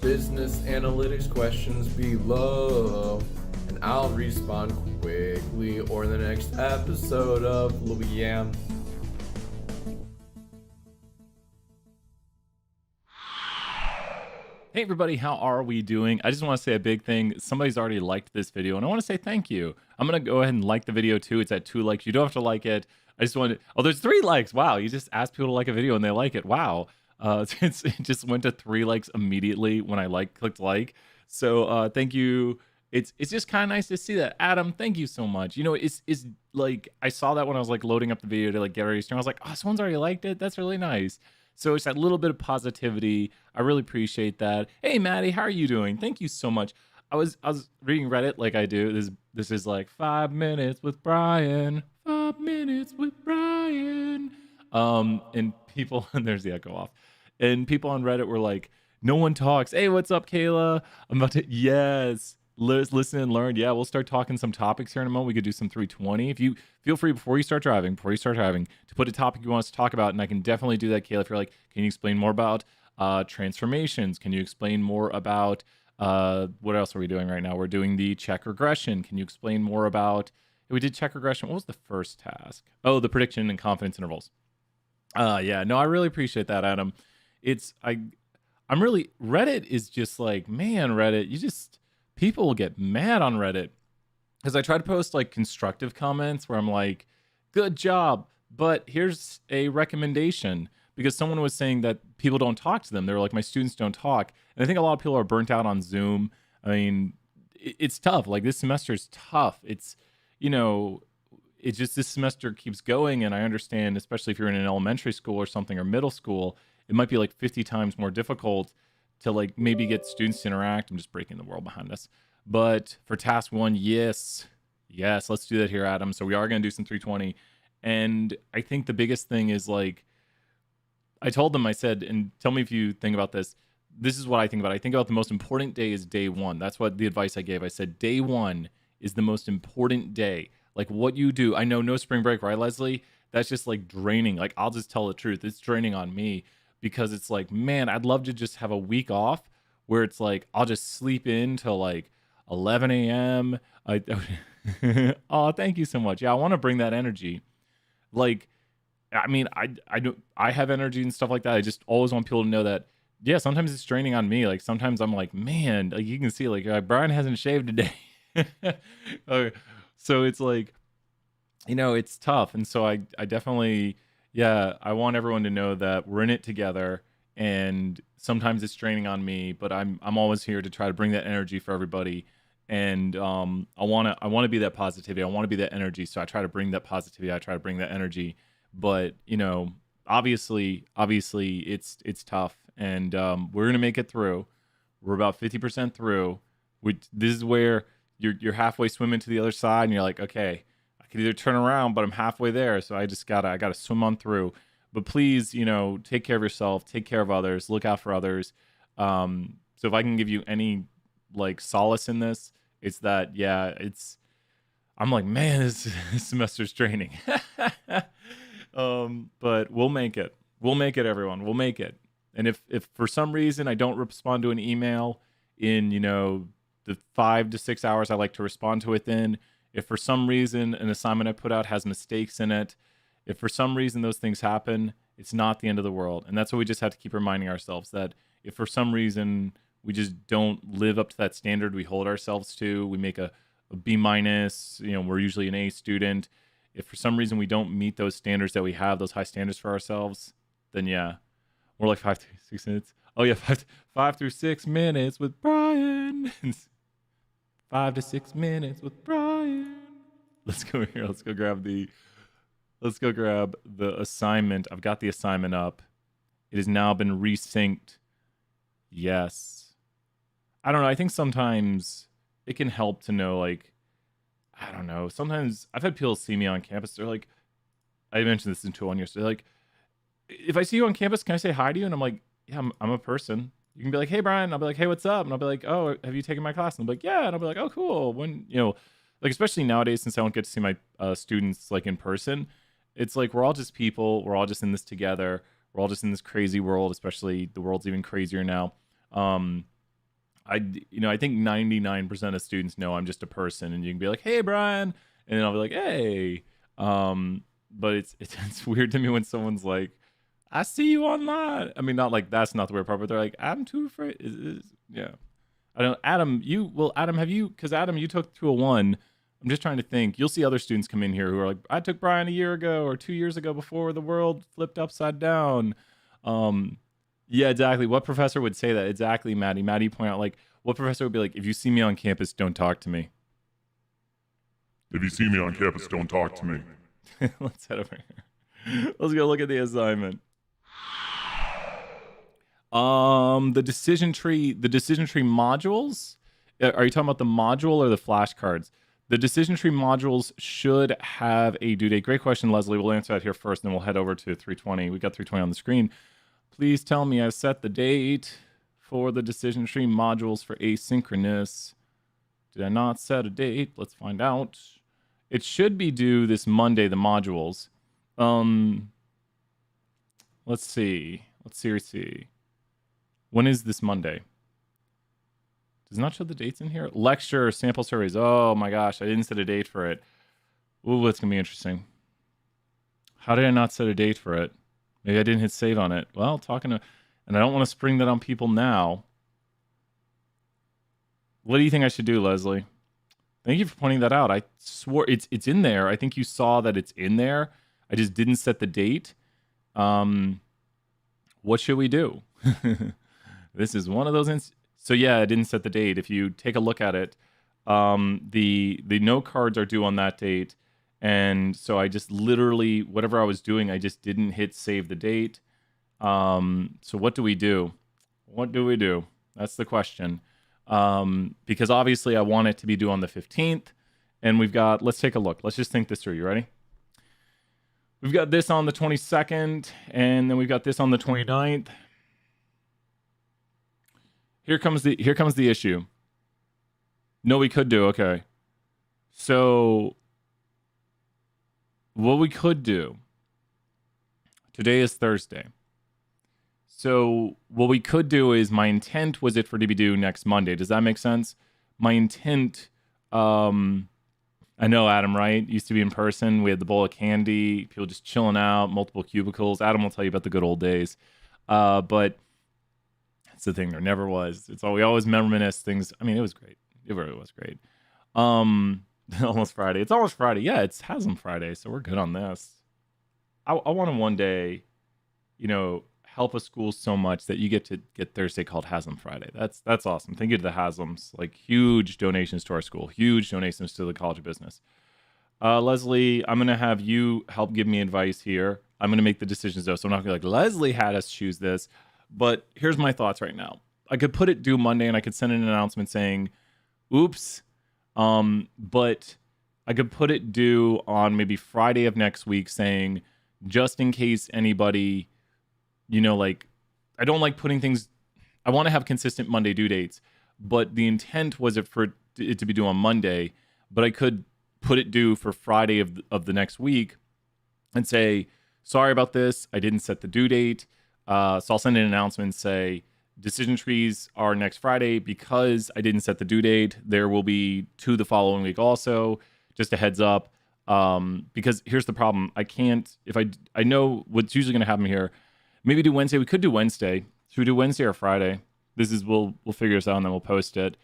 business analytics questions below, and I'll respond quickly or in the next episode of Louis Yam. Hey everybody, how are we doing? I just want to say a big thing. Somebody's already liked this video and I want to say thank you. I'm going to go ahead and like the video too. It's at 2 likes. You don't have to like it. I just wanted, oh, there's 3 likes. Wow. You just asked people to like a video and they like it. Wow. It just went to 3 likes immediately when I clicked like. So thank you. It's just kind of nice to see that. Adam, thank you so much. You know, it's like, I saw that when I was like loading up the video to like get ready to stream. I was like, oh, someone's already liked it. That's really nice. So it's that little bit of positivity. I really appreciate that. Hey, Maddie, how are you doing? Thank you so much. I was reading Reddit like I do. This is like 5 minutes with Brian. 5 minutes with Brian. And people, and there's the echo off. And people on Reddit were like, no one talks. Hey, what's up, Kayla? I'm about to, yes. Listen and learn. Yeah, we'll start talking some topics here in a moment. We could do some 320. If you feel free before you start driving, to put a topic you want us to talk about, and I can definitely do that, Kayla. If you're like, can you explain more about transformations? Can you explain more about what else are we doing right now? We're doing the check regression. Can you explain more about? We did check regression. What was the first task? Oh, the prediction and confidence intervals. Yeah, no, I really appreciate that, Adam. I'm really Reddit is just like, man, Reddit, people will get mad on Reddit because I try to post like constructive comments where I'm like, good job, but here's a recommendation, because someone was saying that people don't talk to them. They were like, my students don't talk. And I think a lot of people are burnt out on Zoom. I mean, it's tough. Like this semester is tough. It's, it's just this semester keeps going. And I understand, especially if you're in an elementary school or something or middle school, it might be like 50 times more difficult to like maybe get students to interact. I'm just breaking the world behind us. But for task 1, yes, let's do that here, Adam. So we are going to do some 320. And I think the biggest thing is like, I told them, I said, and tell me if you think about this. This is what I think about. I think about the most important day is day 1. That's what the advice I gave. I said, day 1 is the most important day. Like what you do. I know no spring break, right, Leslie? That's just like draining. Like I'll just tell the truth. It's draining on me. Because it's like, man, I'd love to just have a week off where it's like, I'll just sleep in till like 11 a.m. Oh, thank you so much. Yeah, I want to bring that energy. Like, I mean, I have energy and stuff like that. I just always want people to know that, yeah, sometimes it's draining on me. Like sometimes I'm like, man, like you can see like Brian hasn't shaved today. Okay. So it's like, it's tough. And so I definitely... Yeah, I want everyone to know that we're in it together, and sometimes it's draining on me, but I'm always here to try to bring that energy for everybody. And I want to be that positivity. I want to be that energy. So I try to bring that positivity. I try to bring that energy. But obviously, it's tough, and we're gonna make it through. We're about 50% through. This is where you're halfway swimming to the other side, and you're like, okay, could either turn around, but I'm halfway there, so I gotta swim on through. But please, take care of yourself, take care of others, look out for others. So if I can give you any like solace in this, it's that, yeah, I'm like, man, this semester's draining. But we'll make it. We'll make it, everyone. We'll make it. And if for some reason I don't respond to an email in, the 5 to 6 hours I like to respond to it in, if for some reason an assignment I put out has mistakes in it, if for some reason those things happen, it's not the end of the world. And that's what we just have to keep reminding ourselves, that if for some reason we just don't live up to that standard we hold ourselves to, we make a B minus, we're usually an A student. If for some reason we don't meet those standards that we have, those high standards for ourselves, then yeah, we're like 5 to 6 minutes. Oh yeah, 5 through 6 minutes with Brian. 5 to 6 minutes with Brian. Let's go here. Let's go grab the assignment. I've got the assignment up. It has now been resynced. Yes. I don't know. I think sometimes it can help to know, like, I don't know. Sometimes I've had people see me on campus. They're like, I mentioned this in 2-1 yesterday. Like, if I see you on campus, can I say hi to you? And I'm like, yeah, I'm a person. You can be like, hey, Brian. I'll be like, hey, what's up? And I'll be like, oh, have you taken my class? And I'll be like, yeah. And I'll be like, oh, cool. When, like, especially nowadays, since I don't get to see my students like in person, it's like, we're all just people. We're all just in this together. We're all just in this crazy world, especially the world's even crazier now. I think 99% of students know I'm just a person, and you can be like, "Hey, Brian," and then I'll be like, "Hey." But it's weird to me when someone's like, "I see you online." I mean, not like that's not the weird part, but they're like, "I'm too afraid." Yeah. I don't. Adam, have you? Because Adam, you took 201. I'm just trying to think. You'll see other students come in here who are like, "I took Brian a year ago or 2 years ago before the world flipped upside down." Um, yeah, exactly. What professor would say that? Exactly, Maddie. Maddie, point out, like, what professor would be like, if you see me on campus, don't talk to me. If you see me on campus, don't talk to me. Let's head over here. Let's go look at the assignment. The decision tree modules. Are you talking about the module or the flashcards? The decision tree modules should have a due date. Great question, Leslie. We'll answer that here first, and then we'll head over to 320. We got 320 on the screen. Please tell me I set the date for the decision tree modules for asynchronous. Did I not set a date? Let's find out. It should be due this Monday, the modules. Let's see. When is this Monday? Does it not show the dates in here? Lecture, sample surveys. Oh my gosh, I didn't set a date for it. Ooh, that's gonna be interesting. How did I not set a date for it? Maybe I didn't hit save on it. Well, and I don't want to spring that on people now. What do you think I should do, Leslie? Thank you for pointing that out. I swore it's in there. I think you saw that it's in there. I just didn't set the date. What should we do? This is one of those. So yeah, I didn't set the date. If you take a look at it, the note cards are due on that date, and so I just literally whatever I was doing, I just didn't hit save the date. So what do we do? That's the question. Because obviously I want it to be due on the 15th, and let's take a look. Let's just think this through. You ready? We've got this on the 22nd, and then we've got this on the 29th. Here comes the issue. No, we could do, okay. So what we could do, today is Thursday. So what we could do is, my intent was it for to be due next Monday. Does that make sense? My intent, I know, Adam, right? Used to be in person. We had the bowl of candy, people just chilling out, multiple cubicles. Adam will tell you about the good old days. But that's the thing, there never was. We always reminisce things. I mean, it was great. It really was great. Almost Friday. It's almost Friday. Yeah, it's Haslam Friday, so we're good on this. I want to one day, help a school so much that you get to get Thursday called Haslam Friday. That's awesome. Thank you to the Haslams. Like, huge donations to our school, huge donations to the College of Business. Leslie, I'm gonna have you help give me advice here. I'm gonna make the decisions though, so I'm not gonna be like, Leslie had us choose this. But here's my thoughts right now. I could put it due Monday, and I could send an announcement saying, "Oops," but I could put it due on maybe Friday of next week, saying, just in case anybody. I don't like putting things. I want to have consistent Monday due dates, but the intent was for it to be due on Monday. But I could put it due for Friday of the next week, and say, sorry about this. I didn't set the due date, so I'll send an announcement, say decision trees are next Friday because I didn't set the due date. There will be 2 the following week also. Just a heads up, because here's the problem. I can't. If I know what's usually going to happen here. Maybe do Wednesday. We could do Wednesday. Should we do Wednesday or Friday? We'll figure this out, and then we'll post it.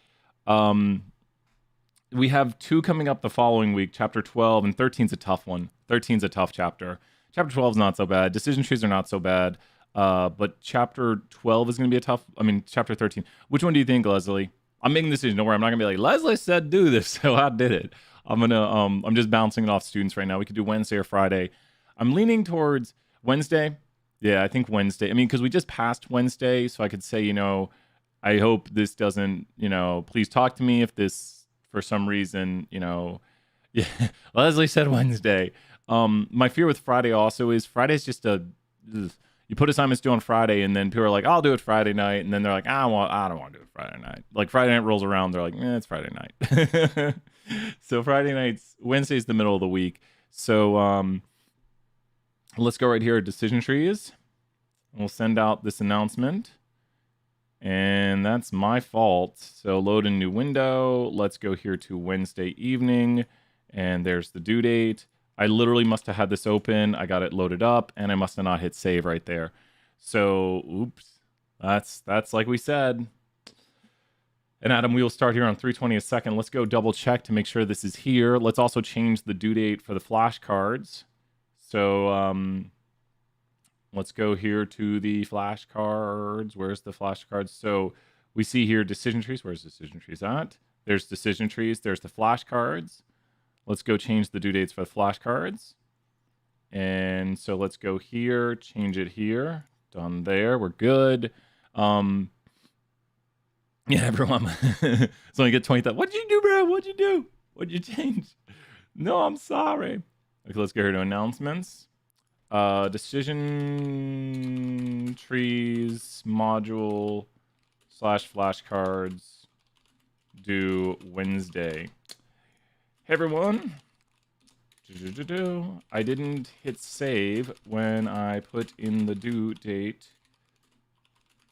We have 2 coming up the following week. Chapter 12 and 13 is a tough one. 13 is a tough chapter. Chapter 12 is not so bad. Decision trees are not so bad. But chapter 12 is going to be a tough. Chapter 13. Which one do you think, Leslie? I'm making the decision. Don't worry. I'm not going to be like, Leslie said do this, so I did it. I'm just bouncing it off students right now. We could do Wednesday or Friday. I'm leaning towards Wednesday. Yeah, I think Wednesday. Because we just passed Wednesday, so I could say, I hope this doesn't, please talk to me if this, for some reason, yeah. Leslie said Wednesday. My fear with Friday also is Friday's just you put assignments due on Friday, and then people are like, I'll do it Friday night, and then they're like, I don't want to do it Friday night. Like, Friday night rolls around, they're like, it's Friday night. So Friday nights, Wednesday's the middle of the week. So let's go right here at decision trees. We'll send out this announcement. And that's my fault. So load a new window. Let's go here to Wednesday evening. And there's the due date. I literally must have had this open. I got it loaded up, and I must have not hit save right there. So, oops. That's like we said. And Adam, we will start here on 3:20 a second. Let's go double check to make sure this is here. Let's also change the due date for the flashcards. So, let's go here to the flashcards. Where's the flashcards? So we see here decision trees. Where's decision trees at? There's decision trees. There's the flashcards. Let's go change the due dates for the flashcards. And so let's go here, change it here. Done there. We're good. Yeah, everyone. So I get 20,000. What'd you do, bro? What'd you do? What'd you change? No, I'm sorry. Okay, let's go here to announcements. Decision trees module / flashcards due Wednesday. Hey everyone. I didn't hit save when I put in the due date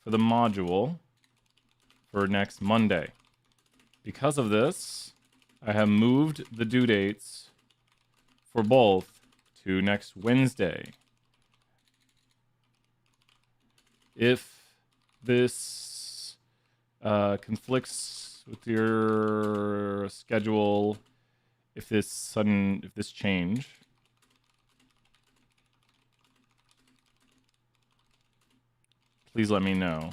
for the module for next Monday. Because of this, I have moved the due dates for both to next Wednesday. If this conflicts with your schedule, if this change, please let me know,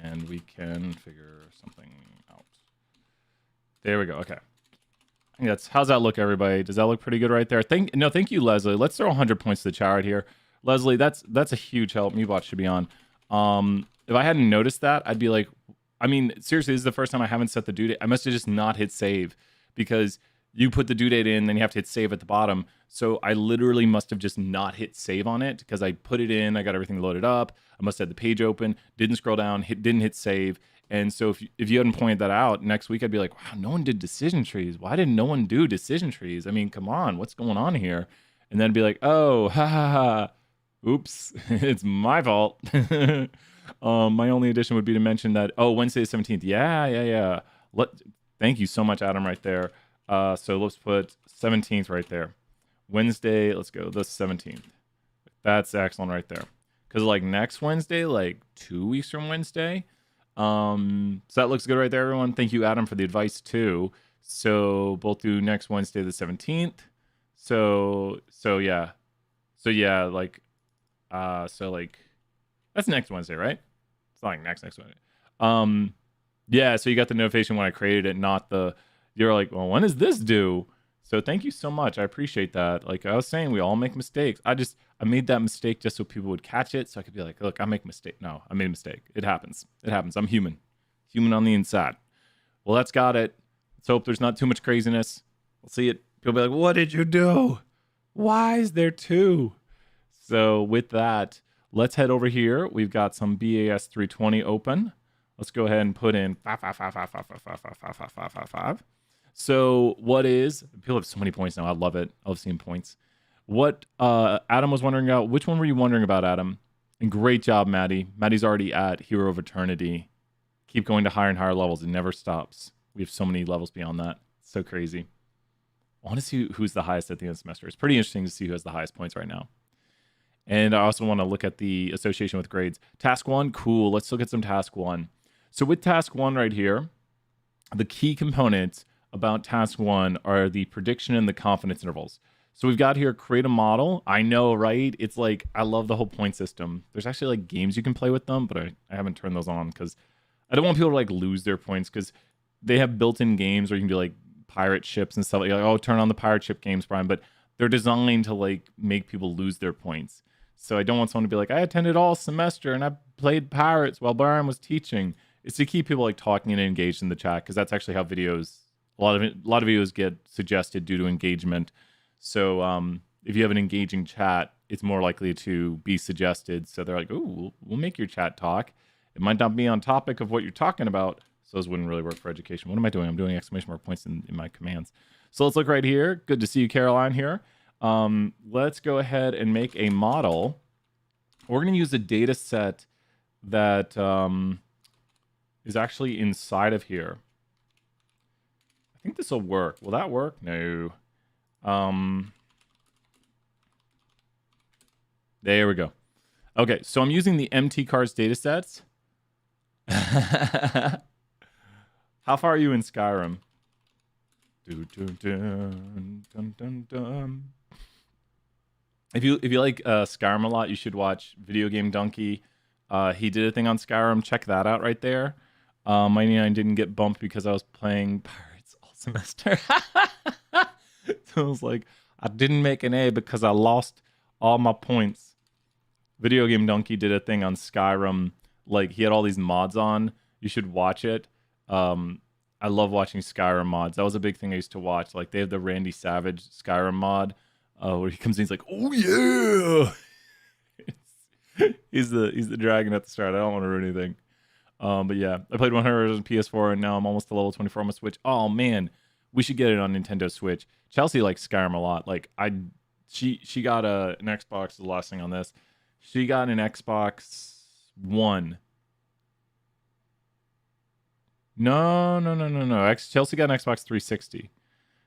and we can figure something out. There we go. Okay. How's that look, everybody? Does that look pretty good right there? Thank you, Leslie. Let's throw 100 points to the chat right here. Leslie, that's a huge help. Mewbot should be on. If I hadn't noticed that, I'd be like, I mean, seriously, this is the first time I haven't set the due date. I must have just not hit save because you put the due date in, then you have to hit save at the bottom. So I literally must have just not hit save on it because I put it in, I got everything loaded up. I must have had the page open, didn't scroll down, didn't hit save. And so if you hadn't pointed that out, next week I'd be like, wow, no one did decision trees. Why didn't no one do decision trees? I mean, come on, what's going on here? And then I'd be like, oh, ha ha ha. Oops, it's my fault. My only addition would be to mention that, Wednesday the 17th. Yeah. Thank you so much, Adam, right there. So let's put 17th right there. Wednesday, let's go the 17th. That's excellent right there. Because like next Wednesday, like 2 weeks from Wednesday. So that looks good right there, everyone. Thank you, Adam, for the advice too. So both do next Wednesday the 17th. So yeah. That's next Wednesday, right? It's not like next Wednesday. Yeah, so you got the notification when I created it, not you're like, well, when is this due? So thank you so much. I appreciate that. Like I was saying, we all make mistakes. I made that mistake just so people would catch it. So I could be like, look, I make a mistake. No, I made a mistake. It happens. I'm human on the inside. Well, that's got it. Let's hope there's not too much craziness. We'll see it. People be like, what did you do? Why is there two? So with that, let's head over here. We've got some BAS 320 open. Let's go ahead and put in 5. So what is, people have so many points now. I love it. I love seeing points. What Adam was wondering about, which one were you wondering about, Adam? And great job, Maddie. Maddie's already at Hero of Eternity. Keep going to higher and higher levels. It never stops. We have so many levels beyond that. It's so crazy. I want to see who's the highest at the end of the semester. It's pretty interesting to see who has the highest points right now. And I also want to look at the association with grades. Task 1, cool. Let's look at some task 1. So with task 1 right here, the key components about task 1 are the prediction and the confidence intervals. So we've got here, create a model. I know, right? It's like, I love the whole point system. There's actually like games you can play with them, but I haven't turned those on because I don't want people to like lose their points because they have built-in games where you can do like pirate ships and stuff. Like, oh, turn on the pirate ship games, Brian. But they're designed to like make people lose their points. So I don't want someone to be like, I attended all semester and I played pirates while Brian was teaching. It's to keep people like talking and engaged in the chat because that's actually how videos, a lot of videos get suggested due to engagement. So if you have an engaging chat, it's more likely to be suggested. So they're like, oh, we'll make your chat talk. It might not be on topic of what you're talking about. So those wouldn't really work for education. What am I doing? I'm doing exclamation mark points in my commands. So let's look right here. Good to see you, Caroline, here. Let's go ahead and make a model. We're going to use a data set that is actually inside of here. I think this will work. Will that work? No. There we go. Okay, so I'm using the MT Cars datasets. How far are you in Skyrim? If you like Skyrim a lot, you should watch Video Game Donkey. He did a thing on Skyrim. Check that out right there. My 99 didn't get bumped because I was playing Pirates all semester. So I was like, I didn't make an A because I lost all my points. Video Game Donkey did a thing on Skyrim. Like, he had all these mods on. You should watch it. I love watching Skyrim mods. That was a big thing I used to watch. Like, they have the Randy Savage Skyrim mod where he comes in, he's like, oh yeah. he's the dragon at the start. I don't want to ruin anything. But yeah, I played 100 on PS4 and now I'm almost to level 24 on my Switch. Oh man, we should get it on Nintendo Switch. Chelsea likes Skyrim a lot. Like, she got an Xbox. The last thing on this, she got an Xbox One. No. Chelsea got an Xbox 360.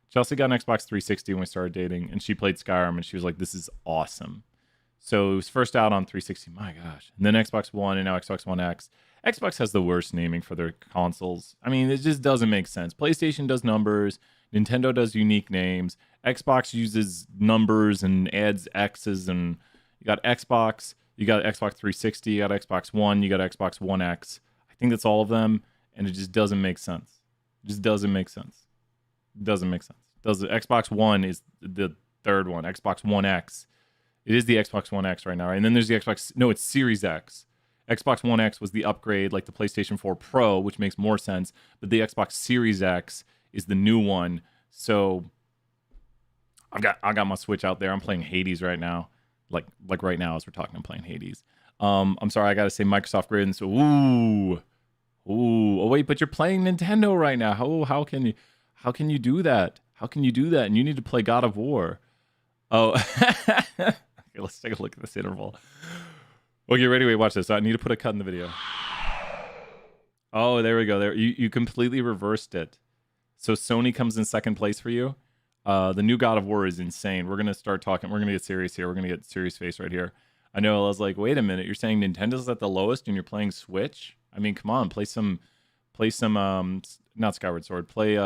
Chelsea got an Xbox 360 when we started dating, and she played Skyrim, and she was like, "This is awesome." So it was first out on 360. My gosh, and then Xbox One, and now Xbox One X. Xbox has the worst naming for their consoles. I mean, it just doesn't make sense. PlayStation does numbers. Nintendo does unique names. Xbox uses numbers and adds X's, and you got Xbox, you got Xbox 360, you got Xbox One, you got Xbox One X. I think that's all of them, and it just doesn't make sense. It just doesn't make sense. It doesn't make sense. Xbox One is the third one. Xbox One X. It is the Xbox One X right now, right? And then there's the Xbox... No, it's Series X. Xbox One X was the upgrade, like the PlayStation 4 Pro, which makes more sense. But the Xbox Series X is the new one. So I got my Switch out there. I'm playing Hades right now. Like right now as we're talking, I'm playing Hades. I'm sorry, I gotta say Microsoft Grid. And so oh wait, but you're playing Nintendo right now. How can you do that? How can you do that? And you need to play God of War. Oh, okay, let's take a look at this interval. Okay, ready? Wait, watch this. I need to put a cut in the video. Oh, there we go. There, you completely reversed it. So Sony comes in second place for you. The new God of War is insane. We're gonna start talking. We're gonna get serious here. We're gonna get serious face right here. I know. I was like, wait a minute. You're saying Nintendo's at the lowest, and you're playing Switch? I mean, come on, play some. Not Skyward Sword. Play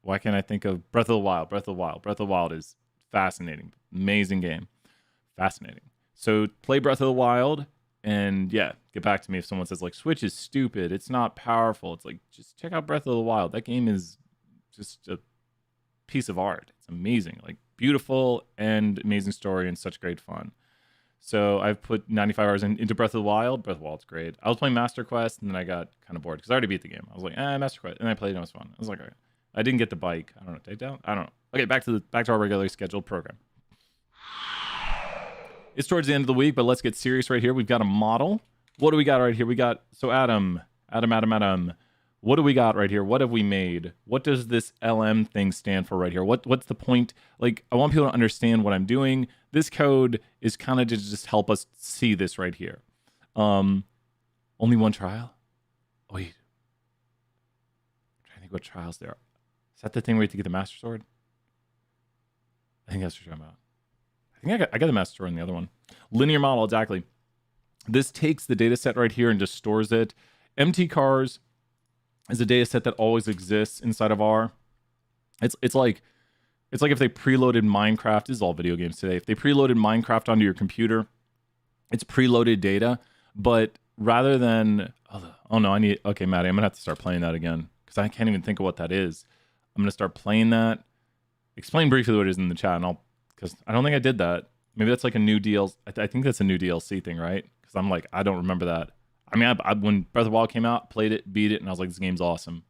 why can't I think of Breath of the Wild? Breath of the Wild is fascinating, amazing game, fascinating. So play Breath of the Wild, and yeah, get back to me if someone says like Switch is stupid, it's not powerful. It's like, just check out Breath of the Wild. That game is just a piece of art. It's amazing, like beautiful and amazing story and such great fun. So I've put 95 hours into Breath of the Wild. Breath of the Wild's great. I was playing Master Quest, and then I got kind of bored because I already beat the game. I was like, Master Quest, and I played it. It was fun. I was like, all right. I didn't get the bike. I don't know. Takedown? I don't know. Okay, back to our regularly scheduled program. It's towards the end of the week, but let's get serious right here. We've got a model. What do we got right here? We got, so Adam. What do we got right here? What have we made? What does this LM thing stand for right here? What's the point? Like, I want people to understand what I'm doing. This code is kind of to just help us see this right here. Only one trial? Oh, wait. I'm trying to think what trials there are. Is that the thing where you have to get the Master Sword? I think that's what you're talking about. I think I got the Master Sword in the other one. Linear model, exactly. This takes the data set right here and just stores it. MT Cars is a data set that always exists inside of R. It's like if they preloaded Minecraft. This is all video games today. If they preloaded Minecraft onto your computer, it's preloaded data. But rather than okay, Maddie, I'm gonna have to start playing that again because I can't even think of what that is. I'm gonna start playing that. Explain briefly what it is in the chat, and because I don't think I did that. Maybe that's like a new DLC. I think that's a new DLC thing, right? Because I'm like, I don't remember that. I mean, I when Breath of the Wild came out, played it, beat it, and I was like, this game's awesome.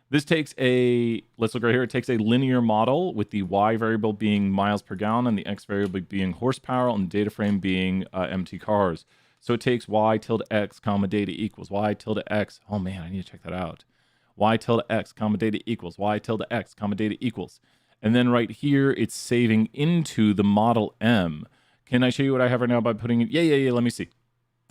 This takes let's look right here. It takes a linear model with the Y variable being miles per gallon and the X variable being horsepower and the data frame being MT Cars. So it takes Y tilde X comma data equals Y tilde X. Oh man, I need to check that out. Y tilde X comma data equals Y tilde X comma data equals. And then right here, it's saving into the model M. Can I show you what I have right now by putting it? Yeah. Let me see.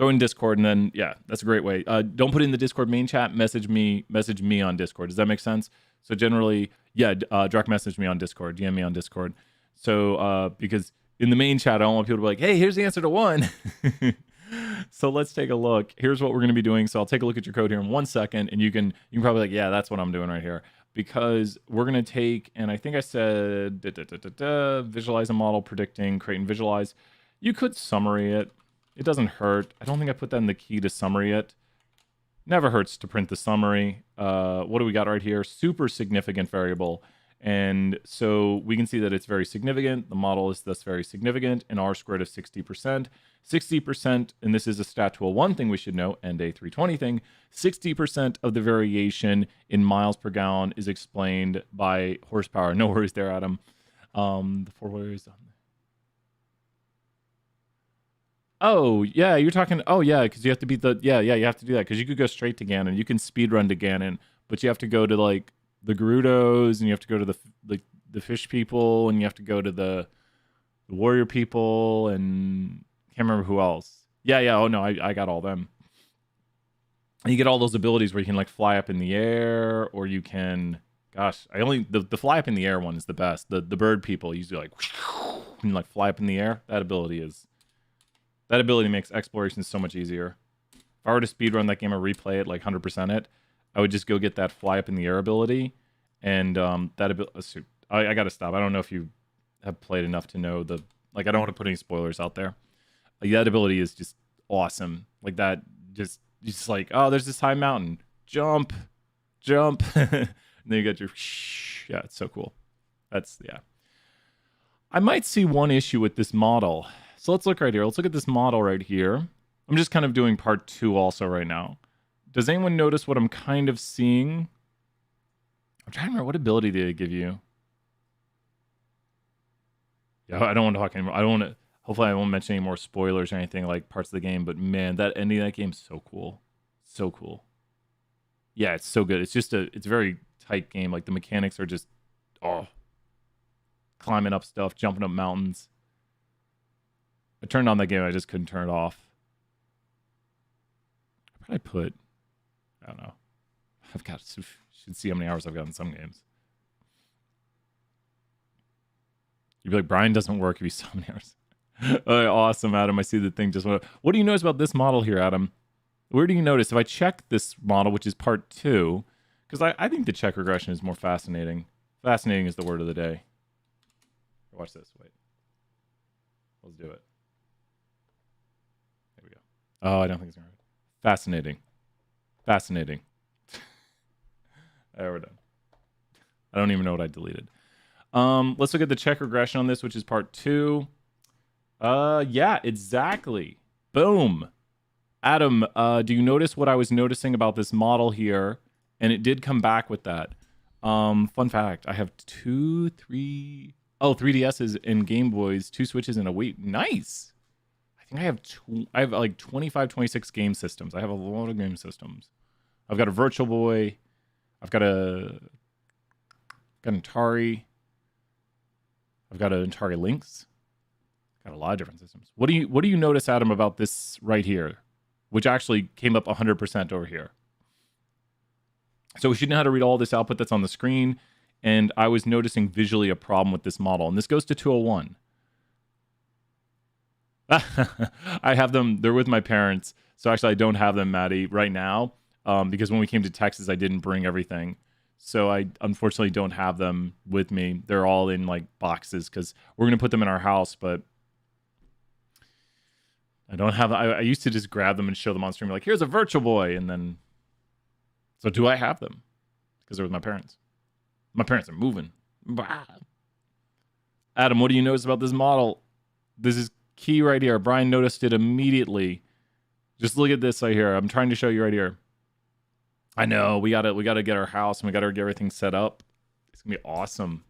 throw in Discord, and then yeah, that's a great way. Don't put it in the Discord main chat. Message me on Discord. Does that make sense? So generally, yeah, direct message me on Discord, DM me on Discord. So because in the main chat, I don't want people to be like, hey, here's the answer to 1. So let's take a look. Here's what we're going to be doing. So I'll take a look at your code here in 1 second, and you can probably like, yeah, that's what I'm doing right here. Because we're going to take, and I think I said visualize a model, predicting, create and visualize. You could summary it. It doesn't hurt. I don't think I put that in the key to summary it. Never hurts to print the summary. What do we got right here? Super significant variable. And so we can see that it's very significant. The model is thus very significant. An R squared of 60%. 60%, and this is a stat to a 1 thing we should know, and a 320 thing. 60% of the variation in miles per gallon is explained by horsepower. No worries there, Adam. The 4 ways. Oh, yeah, you're talking. Oh, yeah, because you have to beat the. Yeah, you have to do that because you could go straight to Ganon. You can speed run to Ganon, but you have to go to like the Gerudos, and you have to go to the fish people, and you have to go to the warrior people, and can't remember who else. Yeah. Oh no, I got all them. And you get all those abilities where you can like fly up in the air, or you can. Gosh, the fly up in the air one is the best. The bird people usually like and like fly up in the air. That ability makes exploration so much easier. If I were to speedrun that game or replay it, like 100% it, I would just go get that fly up in the air ability. And that ability, I got to stop. I don't know if you have played enough to know I don't want to put any spoilers out there. Like, that ability is just awesome. Like that, just like, oh, there's this high mountain. Jump. And then you got your, yeah, it's so cool. Yeah. I might see one issue with this model. So let's look right here. Let's look at this model right here. I'm just kind of doing part 2 also right now. Does anyone notice what I'm kind of seeing? I'm trying to remember, what ability did it give you? Yeah, I don't want to talk anymore. I don't want to. Hopefully, I won't mention any more spoilers or anything like parts of the game. But man, that ending of that game is so cool, so cool. Yeah, it's so good. It's a very tight game. Like the mechanics are just climbing up stuff, jumping up mountains. I turned on that game. I just couldn't turn it off. I probably put. I don't know. Should see how many hours I've got in some games. You'd be like, Brian doesn't work if you saw how many hours. Oh, awesome, Adam. I see the thing just went up. What do you notice about this model here, Adam? Where do you notice? If I check this model, which is part 2, because I think the check regression is more fascinating. Fascinating is the word of the day. Watch this. Wait. Let's do it. There we go. Oh, I don't think it's going to hurt. Fascinating. There, we're done. I don't even know what I deleted. Let's look at the check regression on this, which is part 2. Yeah, exactly. Boom. Adam, do you notice what I was noticing about this model here? And it did come back with that. Fun fact, I have 3DSs and Game Boys, 2 Switches and a Wii. Nice. I think I have like 25, 26 game systems. I have a lot of game systems. I've got a Virtual Boy. I've got an Atari. I've got an Atari Lynx. Got a lot of different systems. What do you notice, Adam, about this right here, which actually came up 100% over here? So we should know how to read all this output that's on the screen, and I was noticing visually a problem with this model, and this goes to 201. I have them. They're with my parents, so actually I don't have them, Maddie, right now, because when we came to Texas, I didn't bring everything. So I unfortunately don't have them with me. They're all in like boxes because we're going to put them in our house, but I don't have. I used to just grab them and show them on stream, like, here's a Virtual Boy, and then. So do I have them? Because they're with my parents. My parents are moving. Bah. Adam, what do you notice about this model? This is key right here. Brian noticed it immediately. Just look at this right here. I'm trying to show you right here. I know we gotta get our house and we gotta get everything set up. It's gonna be awesome.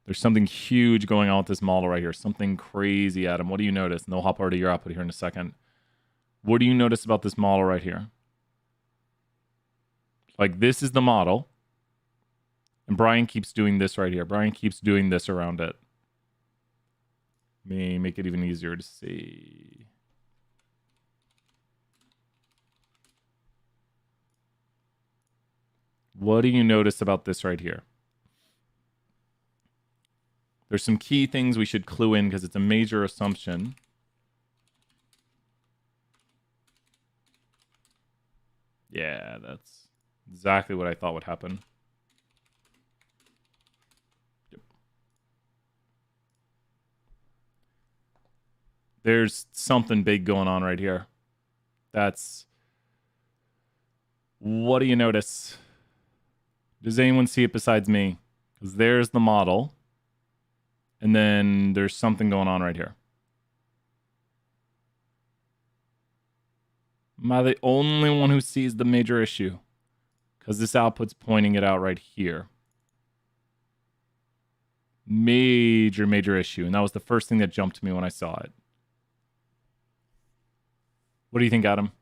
There's something huge going on with this model right here. Something crazy, Adam. What do you notice? And they'll hop over to your output here in a second. What do you notice about this model right here? Like, this is the model. And Brian keeps doing this right here. Brian keeps doing this around it. May make it even easier to see. What do you notice about this right here? There's some key things we should clue in because it's a major assumption. Yeah, that's exactly what I thought would happen. Yep. There's something big going on right here. That's... What do you notice? Does anyone see it besides me? Because there's the model. And then there's something going on right here. Am I the only one who sees the major issue? Because this output's pointing it out right here. Major issue. And that was the first thing that jumped to me when I saw it. What do you think, Adam?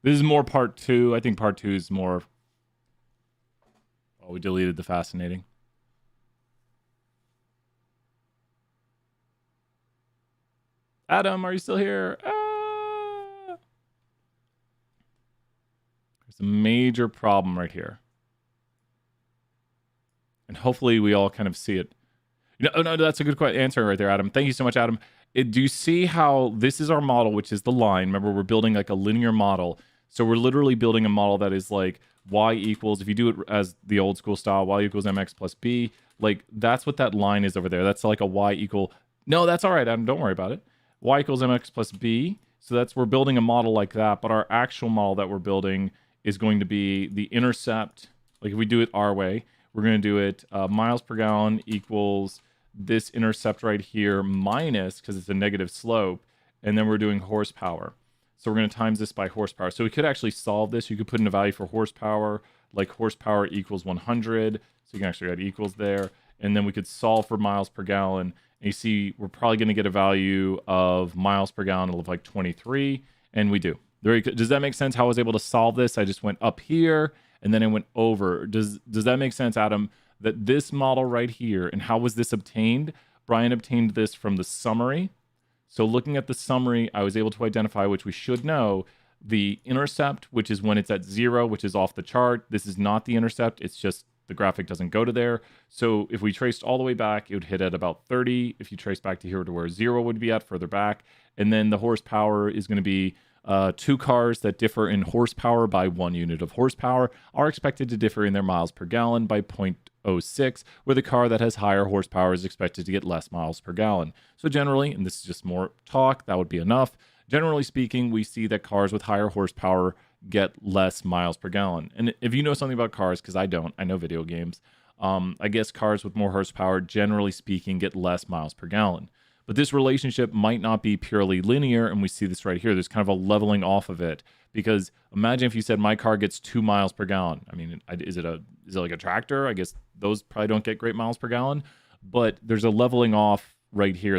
This is more part 2. I think part 2 is more... Oh, we deleted the fascinating. Adam, are you still here? There's a major problem right here. And hopefully we all kind of see it. Oh, no, that's a good answer right there, Adam. Thank you so much, Adam. Do you see how this is our model, which is the line? Remember, we're building like a linear model. So we're literally building a model that is like y equals, if you do it as the old school style, y equals mx plus b. Like, that's what that line is over there. That's like a y equal... No, that's all right, Adam. Don't worry about it. Y equals mx plus b. So we're building a model like that, but our actual model that we're building is going to be the intercept. Like if we do it our way, we're going to do it miles per gallon equals this intercept right here minus, because it's a negative slope, and then we're doing horsepower. So we're going to times this by horsepower. So we could actually solve this. You could put in a value for horsepower, like horsepower equals 100. So you can actually add equals there. And then we could solve for miles per gallon. And you see, we're probably going to get a value of miles per gallon of like 23, and we do. Does that make sense how I was able to solve this? I just went up here, and then I went over. Does that make sense, Adam, that this model right here, and how was this obtained? Brian obtained this from the summary. So looking at the summary, I was able to identify, which we should know, the intercept, which is when it's at 0, which is off the chart. This is not the intercept. It's just the graphic doesn't go to there. So if we traced all the way back, it would hit at about 30. If you trace back to here to where 0 would be at, further back. And then the horsepower is going to be 2 cars that differ in horsepower by 1 unit of horsepower are expected to differ in their miles per gallon by 0.06, where the car that has higher horsepower is expected to get less miles per gallon. So generally, and this is just more talk, that would be enough. Generally speaking, we see that cars with higher horsepower get less miles per gallon. And if you know something about cars, because I don't, I know video games, I guess cars with more horsepower, generally speaking, get less miles per gallon. But this relationship might not be purely linear, and we see this right here. There's kind of a leveling off of it, because imagine if you said my car gets 2 miles per gallon. I mean, is it like a tractor? I guess those probably don't get great miles per gallon, but there's a leveling off right here.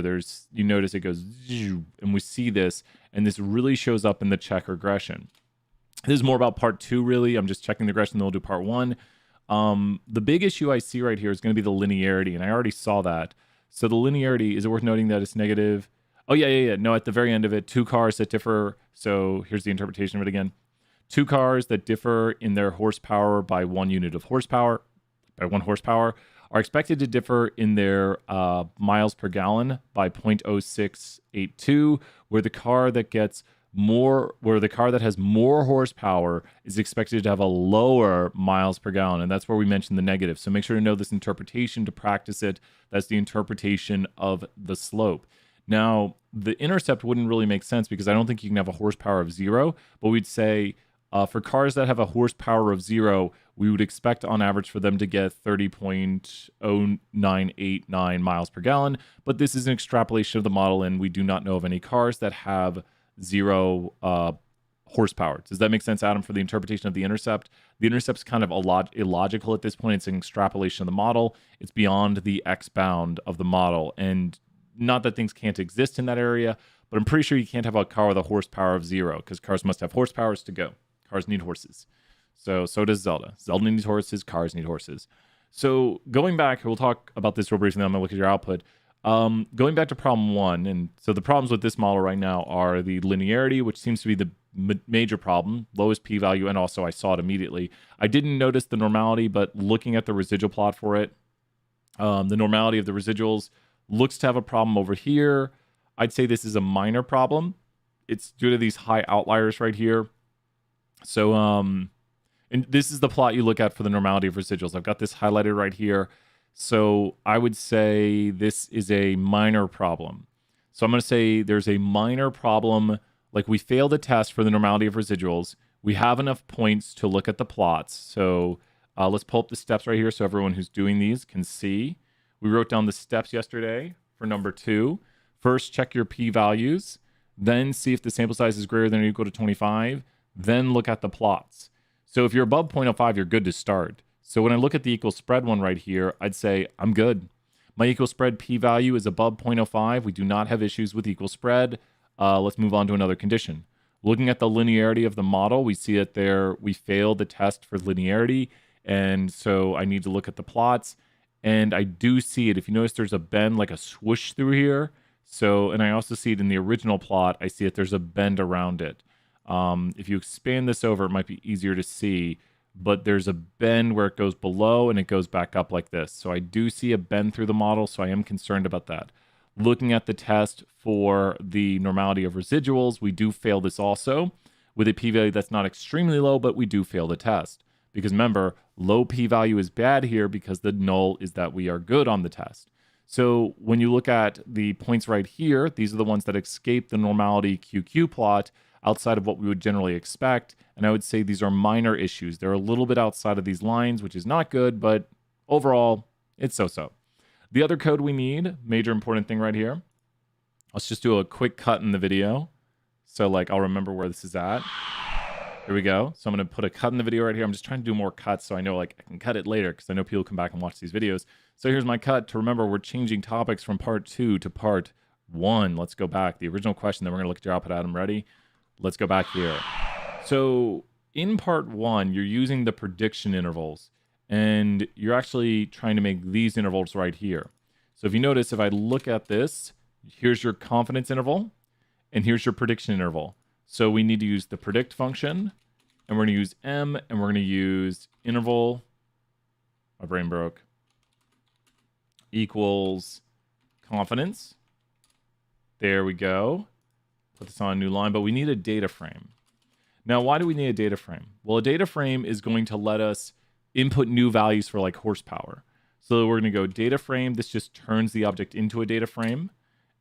You notice it goes, and we see this, and this really shows up in the check regression. This is more about part 2, really. I'm just checking the regression, then we'll do part 1. The big issue I see right here is going to be the linearity, and I already saw that. So the linearity, is it worth noting that it's negative? Oh, yeah. No, at the very end of it, 2 cars that differ. So here's the interpretation of it again. 2 cars that differ in their horsepower by 1 unit of horsepower, by 1 horsepower, are expected to differ in their miles per gallon by 0.0682, where the car that has more horsepower is expected to have a lower miles per gallon. And that's where we mentioned the negative. So make sure to know this interpretation to practice it. That's the interpretation of the slope. Now, the intercept wouldn't really make sense because I don't think you can have a horsepower of 0, but we'd say for cars that have a horsepower of 0, we would expect on average for them to get 30.0989 miles per gallon. But this is an extrapolation of the model, and we do not know of any cars that have 0 horsepower. Does that make sense, Adam, for the interpretation of the intercept? The intercept's kind of illogical at this point. It's an extrapolation of the model. It's beyond the X bound of the model. And not that things can't exist in that area, but I'm pretty sure you can't have a car with a horsepower of 0 because cars must have horsepowers to go. Cars need horses. So does Zelda. Zelda needs horses. Cars need horses. So going back, we'll talk about this real briefly. I'm going to look at your output. Going back to problem 1, and so the problems with this model right now are the linearity, which seems to be the major problem, lowest p-value, and also I saw it immediately. I didn't notice the normality, but looking at the residual plot for it, the normality of the residuals looks to have a problem over here. I'd say this is a minor problem. It's due to these high outliers right here. So, and this is the plot you look at for the normality of residuals. I've got this highlighted right here. So I would say this is a minor problem. So I'm going to say there's a minor problem. Like we failed a test for the normality of residuals. We have enough points to look at the plots. So let's pull up the steps right here so everyone who's doing these can see. We wrote down the steps yesterday for number 2. First, check your p-values. Then see if the sample size is greater than or equal to 25. Then look at the plots. So if you're above 0.05, you're good to start. So when I look at the equal spread one right here, I'd say I'm good. My equal spread p-value is above 0.05. We do not have issues with equal spread. Let's move on to another condition. Looking at the linearity of the model, we see that we failed the test for linearity. And so I need to look at the plots. And I do see it. If you notice, there's a bend, like a swoosh through here. So, and I also see it in the original plot. I see that there's a bend around it. If you expand this over, it might be easier to see. But there's a bend where it goes below and it goes back up like this. So I do see a bend through the model, so I am concerned about that. Looking at the test for the normality of residuals, we do fail this also with a p-value that's not extremely low, but we do fail the test. Because remember, low p-value is bad here because the null is that we are good on the test. So when you look at the points right here, these are the ones that escape the normality QQ plot outside of what we would generally expect. And I would say these are minor issues. They're a little bit outside of these lines, which is not good, but overall, it's so-so. The other code we need, major important thing right here. Let's just do a quick cut in the video. So like I'll remember where this is at. Here we go. So I'm going to put a cut in the video right here. I'm just trying to do more cuts so I know like I can cut it later because I know people come back and watch these videos. So here's my cut to remember we're changing topics from part 2 to part 1. Let's go back. The original question, then we're going to look at your output item. Ready? Let's go back here. So in part 1, you're using the prediction intervals and you're actually trying to make these intervals right here. So if you notice, if I look at this, here's your confidence interval and here's your prediction interval. So we need to use the predict function and we're going to use M and we're going to use interval. My brain broke. Equals confidence. There we go. Put this on a new line, but we need a data frame. Now, why do we need a data frame? Well, a data frame is going to let us input new values for like horsepower. So we're going to go data frame. This just turns the object into a data frame.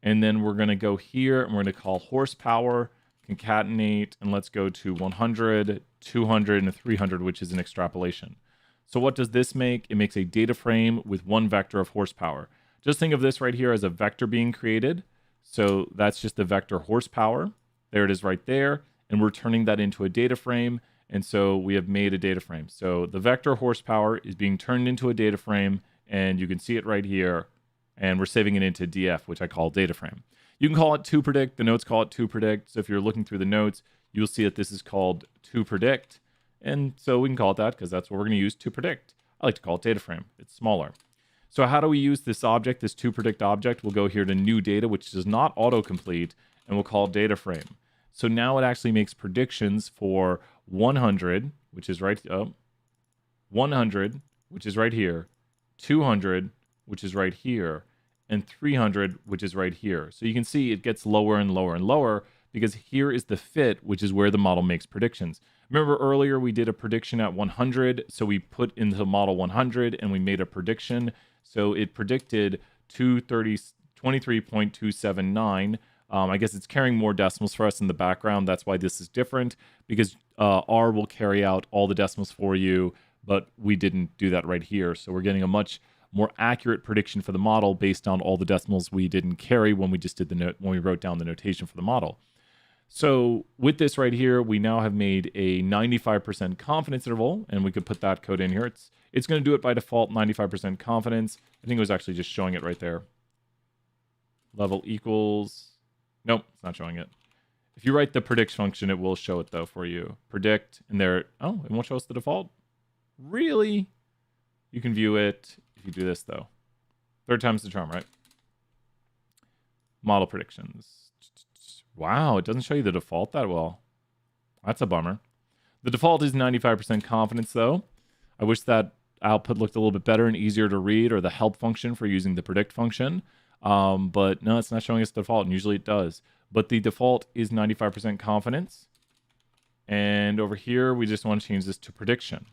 And then we're going to go here and we're going to call horsepower, concatenate, and let's go to 100, 200, and 300, which is an extrapolation. So what does this make? It makes a data frame with one vector of horsepower. Just think of this right here as a vector being created. So that's just the vector horsepower. There it is right there. And we're turning that into a data frame. And so we have made a data frame. So the vector horsepower is being turned into a data frame. And you can see it right here. And we're saving it into DF, which I call data frame. You can call it toPredict. The notes call it toPredict. So if you're looking through the notes, you'll see that this is called toPredict. And so we can call it that because that's what we're going to use toPredict. I like to call it data frame. It's smaller. So how do we use this object, this toPredict object? We'll go here to new data, which does not autocomplete, and we'll call data frame. So now it actually makes predictions for 100, which is right, 100, which is right here, 200, which is right here, and 300, which is right here. So you can see it gets lower and lower and lower because here is the fit, which is where the model makes predictions. Remember earlier we did a prediction at 100, so we put into the model 100 and we made a prediction. So it predicted 23.279. I guess it's carrying more decimals for us in the background. That's why this is different, because R will carry out all the decimals for you, but we didn't do that right here. So we're getting a much more accurate prediction for the model based on all the decimals we didn't carry when we just did when we wrote down the notation for the model. So with this right here, we now have made a 95% confidence interval, and we could put that code in here. It's going to do it by default, 95% confidence. I think it was actually just showing it right there. Level equals, nope, it's not showing it. If you write the predict function, it will show it though for you. Predict, and there, oh, it won't show us the default. Really? You can view it if you do this though. Third time's the charm, right? Model predictions. Wow, it doesn't show you the default that well. That's a bummer. The default is 95% confidence, though. I wish that output looked a little bit better and easier to read, or the help function for using the predict function. But no, it's not showing us the default, and usually it does. But the default is 95% confidence. And over here, we just want to change this to prediction.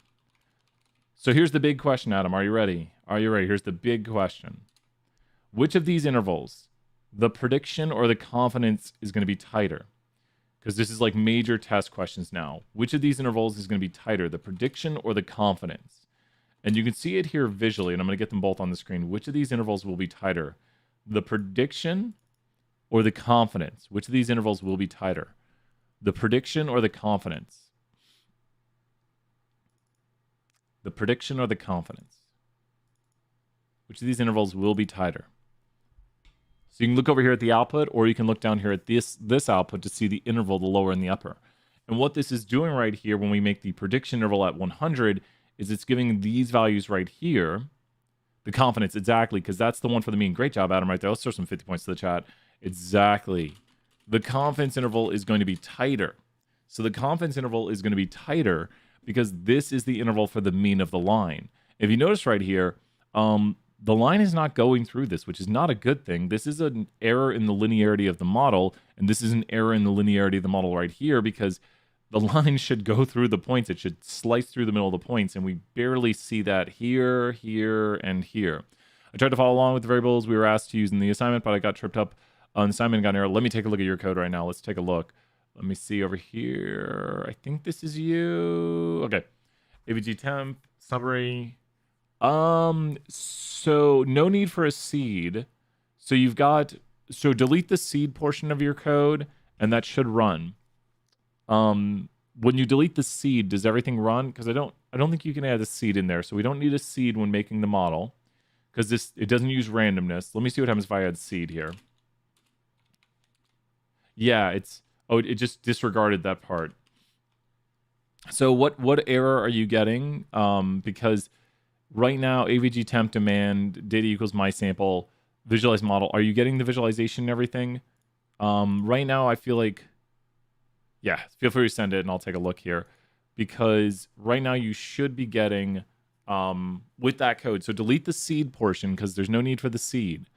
So here's the big question, Adam. Are you ready? Are you ready? Here's the big question. Which of these intervals, the prediction or the confidence, is going to be tighter? Because this is like major test questions now. Which of these intervals is going to be tighter, the prediction or the confidence? And you can see it here visually, and I'm going to get them both on the screen. Which of these intervals will be tighter, the prediction or the confidence? Which of these intervals will be tighter, the prediction or the confidence? The prediction or the confidence? Which of these intervals will be tighter? So you can look over here at the output, or you can look down here at this output to see the interval, the lower and the upper. And what this is doing right here when we make the prediction interval at 100 is it's giving these values right here, the confidence, exactly, because that's the one for the mean. Great job, Adam, right there. Let's throw some 50 points to the chat. Exactly. The confidence interval is going to be tighter. So the confidence interval is going to be tighter because this is the interval for the mean of the line. If you notice right here, the line is not going through this, which is not a good thing. This is an error in the linearity of the model, and this is an error in the linearity of the model right here because the line should go through the points. It should slice through the middle of the points, and we barely see that here, here, and here. I tried to follow along with the variables we were asked to use in the assignment, but I got tripped up on the assignment and got an error. Let me take a look at your code right now. Let's take a look. Let me see over here. I think this is you. Okay. AVG temp, summary. So no need for a seed. So you've got, so delete the seed portion of your code and that should run. When you delete the seed, does everything run? Because I don't think you can add a seed in there. So we don't need a seed when making the model because it doesn't use randomness. Let me see what happens if I add seed here. Yeah, it just disregarded that part. So what error are you getting? Because right now, AVG temp demand, data equals my sample, visualize model. Are you getting the visualization and everything? Right now, I feel like, yeah, feel free to send it and I'll take a look here. Because right now you should be getting, with that code, so delete the seed portion because there's no need for the seed.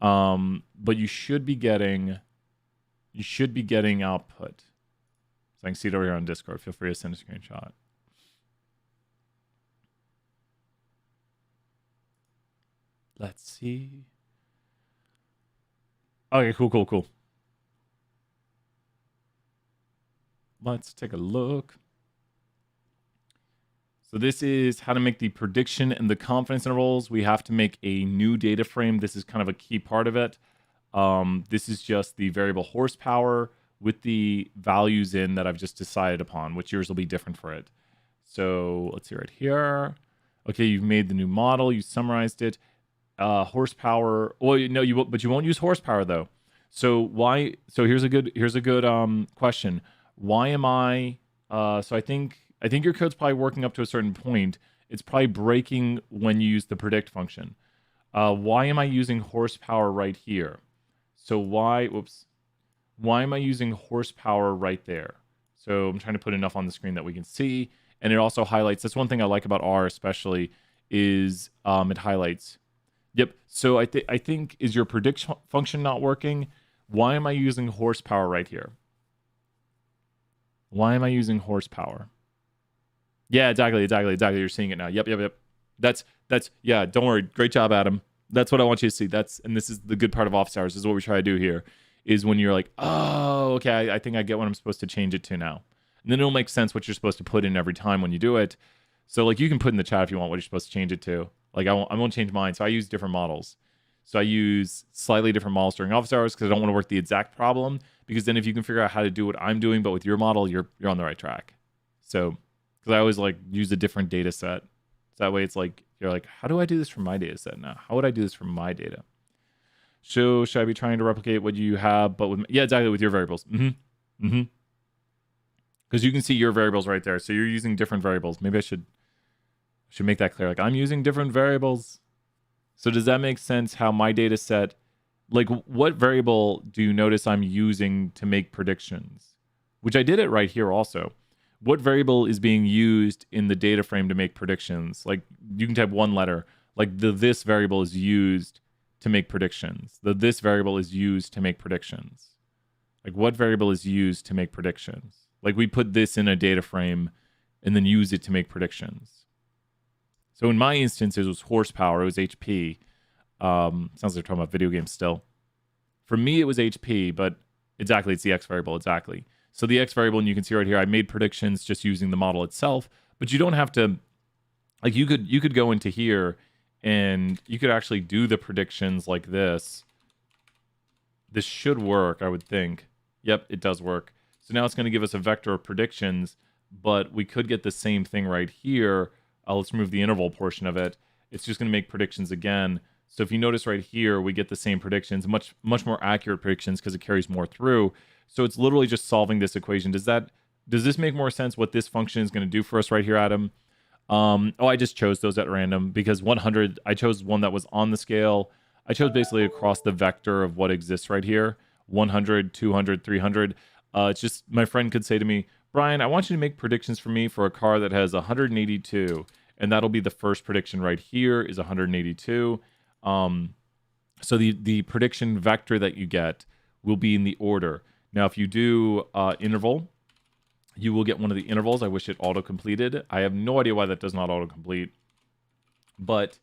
But you should be getting output. So I can see it over here on Discord. Feel free to send a screenshot. Let's see. Okay, cool. Let's take a look. So this is how to make the prediction and the confidence intervals. We have to make a new data frame. This is kind of a key part of it. This is just the variable horsepower with the values in that I've just decided upon, which yours will be different for it. So let's see right here. Okay, you've made the new model. You summarized it. Horsepower. Well, no, but you won't use horsepower though. So why? So here's a good question. Why am I? So I think your code's probably working up to a certain point. It's probably breaking when you use the predict function. Why am I using horsepower right here? So why am I using horsepower right there? So I'm trying to put enough on the screen that we can see. And it also highlights, that's one thing I like about R especially, is it highlights. Yep, so I think, is your predict function not working? Why am I using horsepower right here? Why am I using horsepower? Yeah, exactly. You're seeing it now. Yep. That's yeah, don't worry. Great job, Adam. That's what I want you to see. And this is the good part of office hours. This is what we try to do here, is when you're like, oh, okay, I think I get what I'm supposed to change it to now. And then it'll make sense what you're supposed to put in every time when you do it. So like you can put in the chat if you want what you're supposed to change it to. Like I won't change mine. So I use different models. So I use slightly different models during office hours because I don't want to work the exact problem. Because then if you can figure out how to do what I'm doing, but with your model, you're on the right track. So because I always like use a different data set. So that way it's like, you're like, how do I do this from my data set now? How would I do this from my data? So should I be trying to replicate what you have, but with, yeah, exactly, with your variables. Because you can see your variables right there. So you're using different variables. Maybe I should make that clear. Like I'm using different variables. So does that make sense how my data set, like what variable do you notice I'm using to make predictions? which I did it right here also. What variable is being used in the data frame to make predictions? Like you can type one letter, like the this variable is used to make predictions. The this variable is used to make predictions. Like what variable is used to make predictions? Like we put this in a data frame and then use it to make predictions. So in my instance, it was horsepower, it was HP. Sounds like they're talking about video games still. For me, it was HP, but exactly, it's the X variable, exactly. So the X variable, and you can see right here, I made predictions just using the model itself, but you don't have to, like you could go into here and you could actually do the predictions like this. This should work, I would think. Yep, it does work. So now it's going to give us a vector of predictions, but we could get the same thing right here. Let's remove the interval portion of it. It's just going to make predictions again. So if you notice right here, we get the same predictions, much more accurate predictions because it carries more through. So it's literally just solving this equation. Does this make more sense what this function is going to do for us right here, Adam? I just chose those at random because 100, I chose one that was on the scale. I chose basically across the vector of what exists right here. 100, 200, 300. It's just my friend could say to me, Brian, I want you to make predictions for me for a car that has 182. And that'll be the first prediction right here is 182. So the prediction vector that you get will be in the order. Now, if you do interval, you will get one of the intervals. I wish it auto-completed. I have no idea why that does not auto-complete. But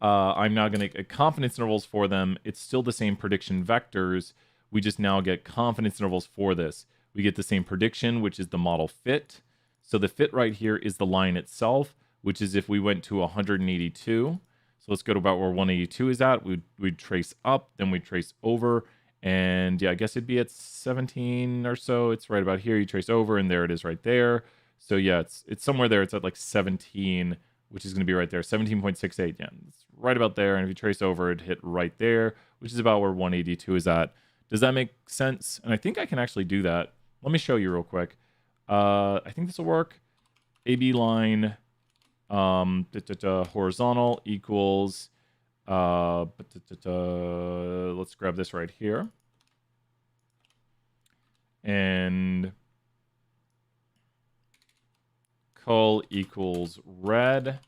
I'm now going to get confidence intervals for them. It's still the same prediction vectors. We just now get confidence intervals for this. We get the same prediction, which is the model fit. So the fit right here is the line itself, which is if we went to 182. So let's go to about where 182 is at. We'd trace up, then we'd trace over. And yeah, I guess it'd be at 17 or so. It's right about here. You trace over, and there it is right there. So yeah, it's somewhere there. It's at like 17, which is going to be right there. 17.68. Yeah, it's right about there. And if you trace over, it'd hit right there, which is about where 182 is at. Does that make sense? And I think I can actually do that. Let me show you real quick. I think this will work. AB line horizontal equals let's grab this right here. And col equals red.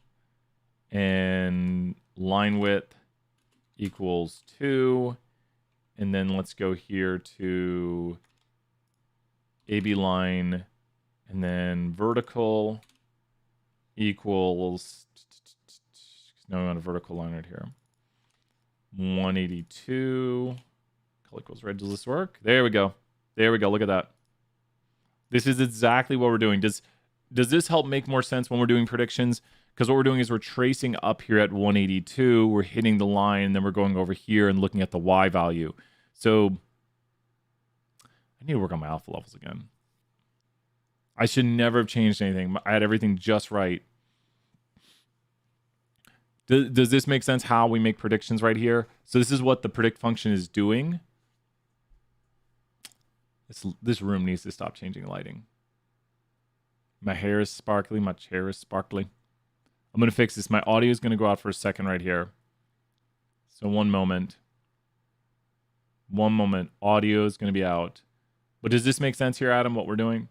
And line width equals 2. And then let's go here to AB line. And then vertical equals, now I'm on a vertical line right here. 182. Color equals red. Does this work? There we go. There we go. Look at that. This is exactly what we're doing. Does this help make more sense when we're doing predictions? Because what we're doing is we're tracing up here at 182. We're hitting the line, and then we're going over here and looking at the Y value. So I need to work on my alpha levels again. I should never have changed anything. I had everything just right. Does this make sense how we make predictions right here? So this is what the predict function is doing. This room needs to stop changing lighting. My hair is sparkly. My chair is sparkly. I'm going to fix this. My audio is going to go out for a second right here. So one moment. One moment. Audio is going to be out. But does this make sense here, Adam, what we're doing?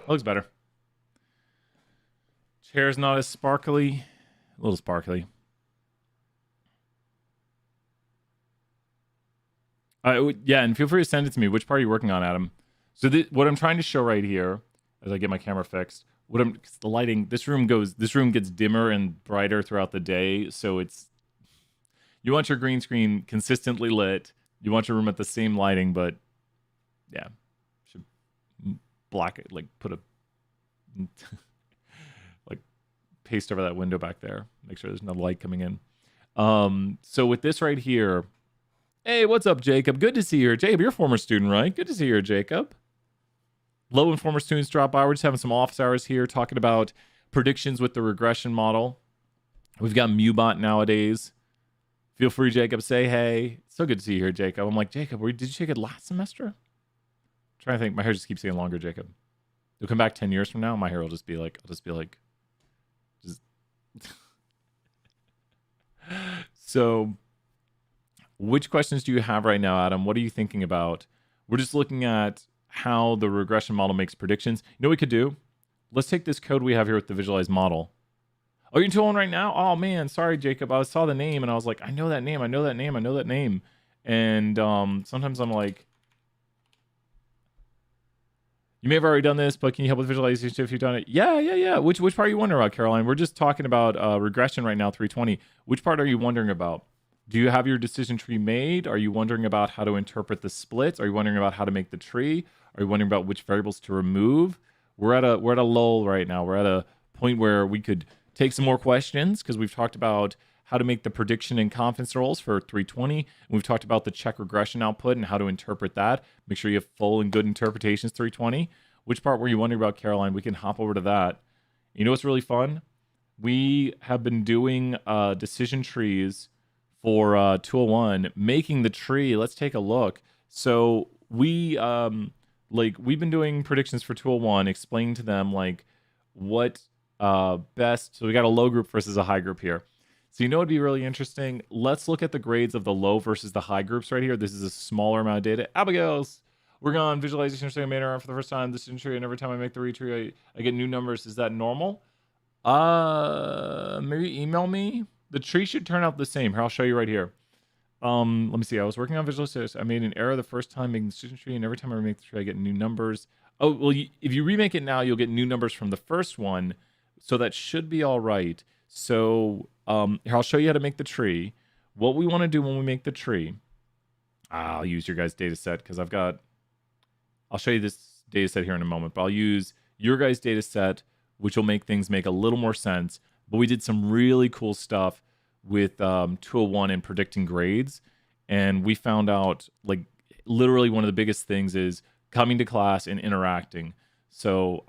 Looks better. Chair's not as sparkly. A little sparkly. Yeah, and feel free to send it to me. Which part are you working on, Adam? So what I'm trying to show right here, as I get my camera fixed, the lighting. This room gets dimmer and brighter throughout the day. So you want your green screen consistently lit. You want your room at the same lighting, but yeah, should black it, like put a like paste over that window back there. Make sure there's no light coming in. So with this right here, hey, what's up, Jacob? Good to see you here. Jacob, you're a former student, right? Good to see you here, Jacob. Low and former students drop by. We're just having some office hours here talking about predictions with the regression model. We've got MuBot nowadays. Feel free, Jacob. Say hey. It's so good to see you here, Jacob. I'm like, Jacob, did you take it last semester? I'm trying to think. My hair just keeps getting longer, Jacob. You'll come back 10 years from now. My hair will just be like, just. So, which questions do you have right now, Adam? What are you thinking about? We're just looking at how the regression model makes predictions. You know what we could do? Let's take this code we have here with the visualized model. Oh, you're in 201 right now? Oh, man. Sorry, Jacob. I saw the name, and I was like, I know that name. I know that name. I know that name. And sometimes I'm like, you may have already done this, but can you help with visualization if you've done it? Yeah. Which part are you wondering about, Caroline? We're just talking about regression right now, 320. Which part are you wondering about? Do you have your decision tree made? Are you wondering about how to interpret the splits? Are you wondering about how to make the tree? Are you wondering about which variables to remove? We're at a lull right now. We're at a point where we could take some more questions because we've talked about how to make the prediction and confidence rolls for 320. And we've talked about the check regression output and how to interpret that. Make sure you have full and good interpretations 320. Which part were you wondering about, Caroline? We can hop over to that. You know what's really fun? We have been doing decision trees for 201, making the tree. Let's take a look. So we've been doing predictions for 201, explaining to them like what best. So we got a low group versus a high group here. So you know it'd be really interesting. Let's look at the grades of the low versus the high groups right here. This is a smaller amount of data. Abigail's, we're going visualization of manner for the first time. This tree, and every time I make the retree, I get new numbers. Is that normal? Maybe email me. The tree should turn out the same. Here, I'll show you right here. Let me see. I was working on visualization. I made an error the first time making the decision tree, and every time I remake the tree, I get new numbers. Oh, well, if you remake it now, you'll get new numbers from the first one. So that should be all right. So here, I'll show you how to make the tree. What we want to do when we make the tree, I'll use your guys' data set because I'll show you this data set here in a moment, but I'll use your guys' data set, which will make things make a little more sense. But we did some really cool stuff with 201 and predicting grades. And we found out, like, literally one of the biggest things is coming to class and interacting. So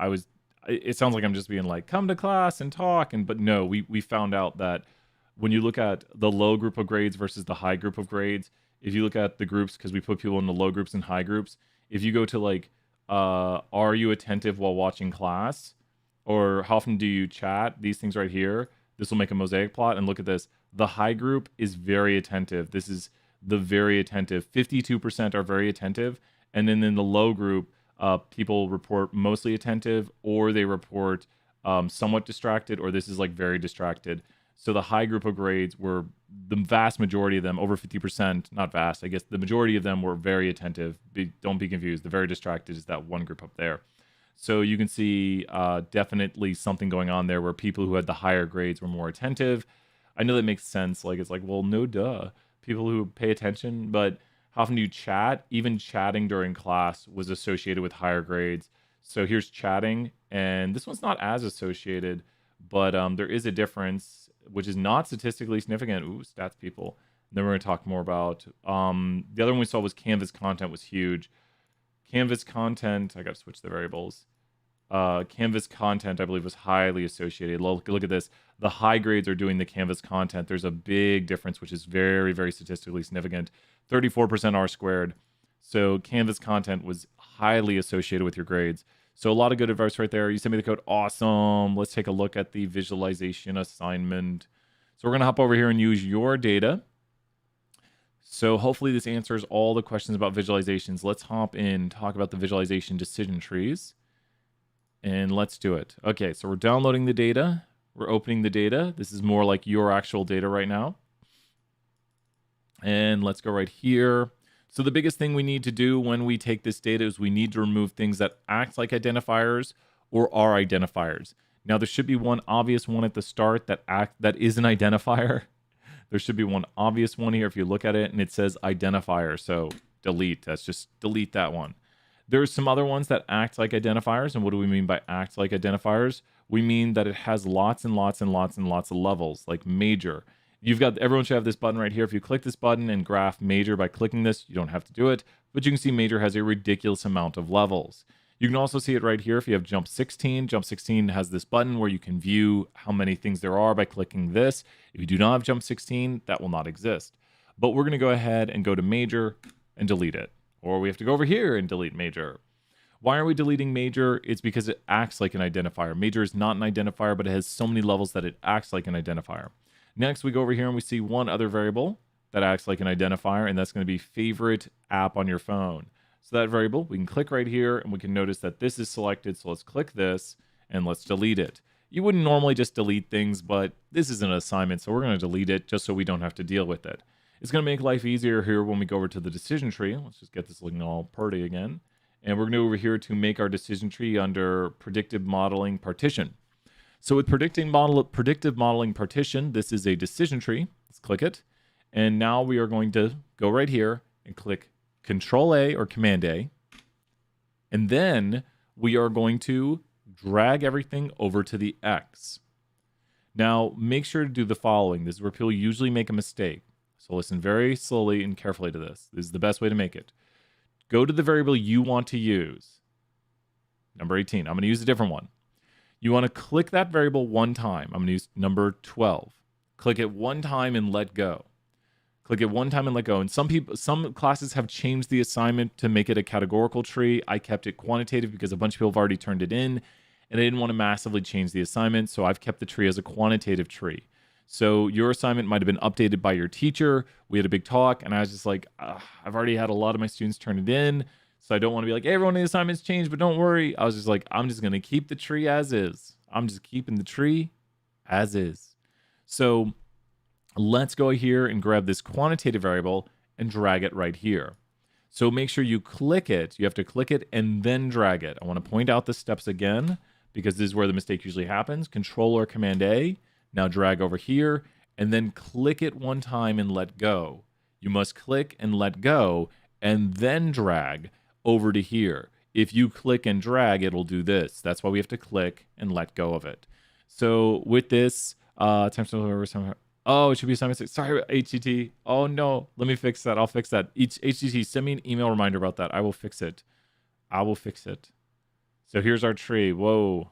it sounds like I'm just being like, come to class and talk. But no, we found out that when you look at the low group of grades versus the high group of grades, if you look at the groups, because we put people in the low groups and high groups, if you go to like, are you attentive while watching class? Or how often do you chat? These things right here, this will make a mosaic plot. And look at this. The high group is very attentive. This is the very attentive. 52% are very attentive. And then in the low group, people report mostly attentive, or they report somewhat distracted, or this is like very distracted. So the high group of grades were, the vast majority of them, over 50%, not vast, I guess the majority of them were very attentive. Don't be confused. The very distracted is that one group up there. So you can see definitely something going on there where people who had the higher grades were more attentive. I know that makes sense. Like, it's like, well, no duh. People who pay attention, but how often do you chat? Even chatting during class was associated with higher grades. So here's chatting, and this one's not as associated, but there is a difference, which is not statistically significant. Ooh, stats people. And then we're going to talk more about, the other one we saw was Canvas content was huge. Canvas content, I got to switch the variables. Canvas content, I believe, was highly associated. Look at this. The high grades are doing the Canvas content. There's a big difference, which is very, very statistically significant. 34% R squared. So Canvas content was highly associated with your grades. So a lot of good advice right there. You sent me the code. Awesome. Let's take a look at the visualization assignment. So we're going to hop over here and use your data. So hopefully this answers all the questions about visualizations. Let's hop in, talk about the visualization decision trees. And let's do it. Okay, so we're downloading the data. We're opening the data. This is more like your actual data right now. And let's go right here. So the biggest thing we need to do when we take this data is we need to remove things that act like identifiers or are identifiers. Now there should be one obvious one at the start that is an identifier. There should be one obvious one here if you look at it and it says identifier. So delete. That's just delete that one. There's some other ones that act like identifiers. And what do we mean by act like identifiers? We mean that it has lots and lots and lots and lots of levels, like major. Everyone should have this button right here. If you click this button and graph major by clicking this, you don't have to do it, but you can see major has a ridiculous amount of levels. You can also see it right here if you have jump 16. Jump 16 has this button where you can view how many things there are by clicking this. If you do not have jump 16, that will not exist. But we're going to go ahead and go to major and delete it. Or we have to go over here and delete major. Why are we deleting major? It's because it acts like an identifier. Major is not an identifier, but it has so many levels that it acts like an identifier. Next, we go over here and we see one other variable that acts like an identifier, and that's going to be favorite app on your phone. So that variable, we can click right here, and we can notice that this is selected. So let's click this, and let's delete it. You wouldn't normally just delete things, but this is an assignment, so we're going to delete it just so we don't have to deal with it. It's going to make life easier here when we go over to the decision tree. Let's just get this looking all pretty again. And we're going to go over here to make our decision tree under predictive modeling partition. So with predictive modeling partition, this is a decision tree. Let's click it. And now we are going to go right here and click Control A or Command A. And then we are going to drag everything over to the X. Now, make sure to do the following. This is where people usually make a mistake. So listen very slowly and carefully to this. This is the best way to make it. Go to the variable you want to use. Number 18. I'm going to use a different one. You want to click that variable one time. I'm going to use number 12. Click it one time and let go. Click it one time and let go. And some classes have changed the assignment to make it a categorical tree. I kept it quantitative because a bunch of people have already turned it in, and I didn't want to massively change the assignment, so I've kept the tree as a quantitative tree. So your assignment might have been updated by your teacher. We had a big talk, and I was just like, I've already had a lot of my students turn it in, so I don't want to be like, hey, everyone, the assignment's changed, but don't worry. I was just like, I'm just going to keep the tree as is. I'm just keeping the tree as is. So let's go here and grab this quantitative variable and drag it right here. So make sure you click it. You have to click it and then drag it. I want to point out the steps again because this is where the mistake usually happens. Control or Command A. Now drag over here and then click it one time and let go. You must click and let go and then drag over to here. If you click and drag, it'll do this. That's why we have to click and let go of it. So with this, oh, it should be assignment 6. Sorry, HTT. Oh no, let me fix that. I'll fix that. HTT, send me an email reminder about that. I will fix it. I will fix it. So here's our tree. Whoa.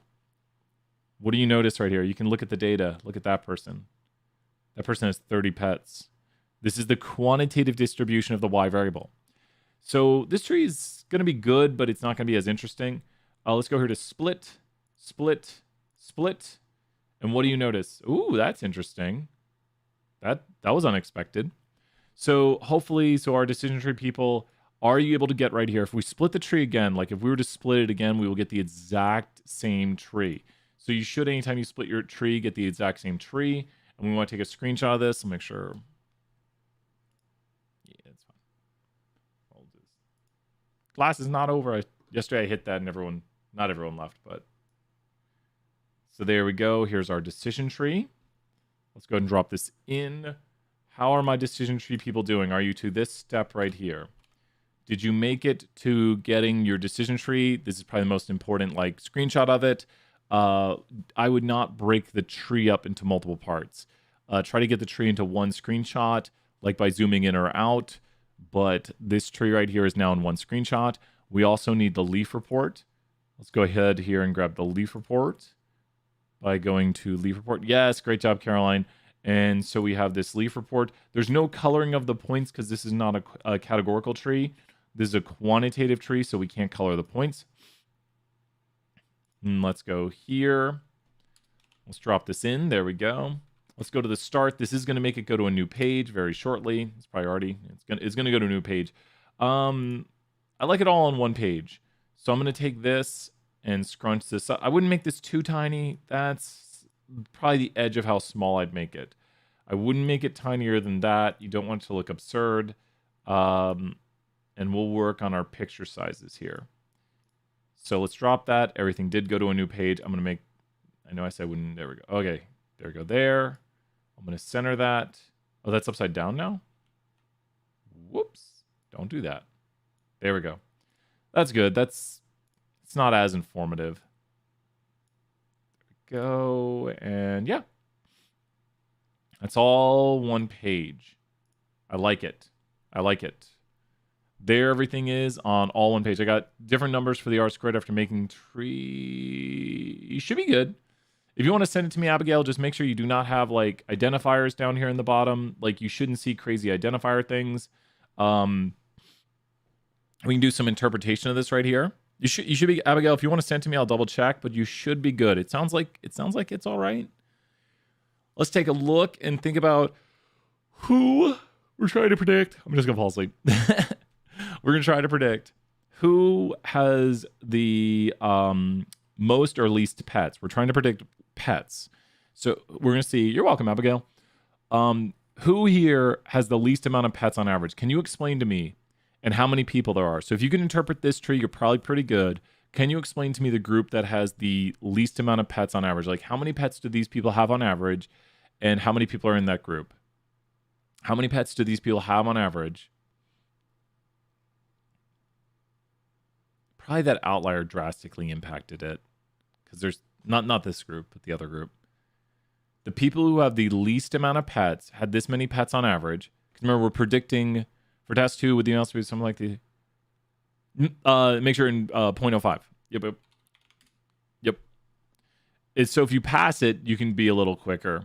What do you notice right here? You can look at the data. Look at that person. That person has 30 pets. This is the quantitative distribution of the Y variable. So this tree is going to be good, but it's not going to be as interesting. Let's go here to split, split, split. And what do you notice? Ooh, that's interesting. That was unexpected. So hopefully, our decision tree people, are you able to get right here? If we split the tree again, like if we were to split it again, we will get the exact same tree. So you should, anytime you split your tree, get the exact same tree. And we want to take a screenshot of this and make sure. Yeah, it's fine. Class is not over. Yesterday I hit that and not everyone left, but. So there we go. Here's our decision tree. Let's go ahead and drop this in. How are my decision tree people doing? Are you to this step right here? Did you make it to getting your decision tree? This is probably the most important screenshot of it. I would not break the tree up into multiple parts. Try to get the tree into one screenshot, like by zooming in or out. But this tree right here is now in one screenshot. We also need the leaf report. Let's go ahead here and grab the leaf report by going to leaf report. Yes, great job, Caroline. And so we have this leaf report. There's no coloring of the points because this is not a categorical tree. This is a quantitative tree, so we can't color the points. And let's go here. Let's drop this in. There we go. Let's go to the start. This is going to make it go to a new page very shortly. It's priority. It's going to go to a new page. I like it all on one page. So I'm going to take this and scrunch this up. I wouldn't make this too tiny. That's probably the edge of how small I'd make it. I wouldn't make it tinier than that. You don't want it to look absurd. And we'll work on our picture sizes here. So let's drop that. Everything did go to a new page. I'm going to make, I know I said wouldn't, there we go. Okay, there we go there. I'm going to center that. Oh, that's upside down now? Whoops. Don't do that. There we go. That's good. It's not as informative. There we go. And yeah. That's all one page. I like it. I like it. There everything is on all one page. I got different numbers for the R squared after making tree. You should be good. If you want to send it to me, Abigail, just make sure you do not have like identifiers down here in the bottom. Like you shouldn't see crazy identifier things. We can do some interpretation of this right here. You should be, Abigail, if you want to send it to me, I'll double check, but you should be good. It sounds like it's all right. Let's take a look and think about who we're trying to predict. I'm just gonna fall asleep. We're gonna try to predict who has the most or least pets. We're trying to predict pets. So we're gonna see. You're welcome, Abigail. Who here has the least amount of pets on average? Can you explain to me and how many people there are? So if you can interpret this tree, you're probably pretty good. Can you explain to me the group that has the least amount of pets on average? Like how many pets do these people have on average, and how many people are in that group? How many pets do these people have on average? Probably that outlier drastically impacted it, because there's not this group, but the other group. The people who have the least amount of pets had this many pets on average. Because remember, we're predicting for task 2 with the analysis be something like the make sure in 0.05. Yep. So if you pass it, you can be a little quicker.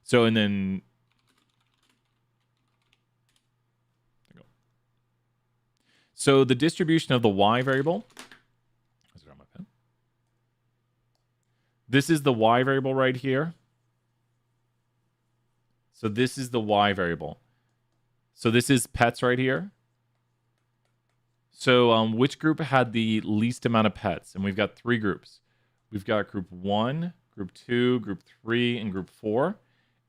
So and then there you go. So the distribution of the y variable. This is the y variable right here. So this is the y variable. So this is pets right here. So which group had the least amount of pets? And we've got 3 groups. We've got group 1, group 2, group 3, and group 4.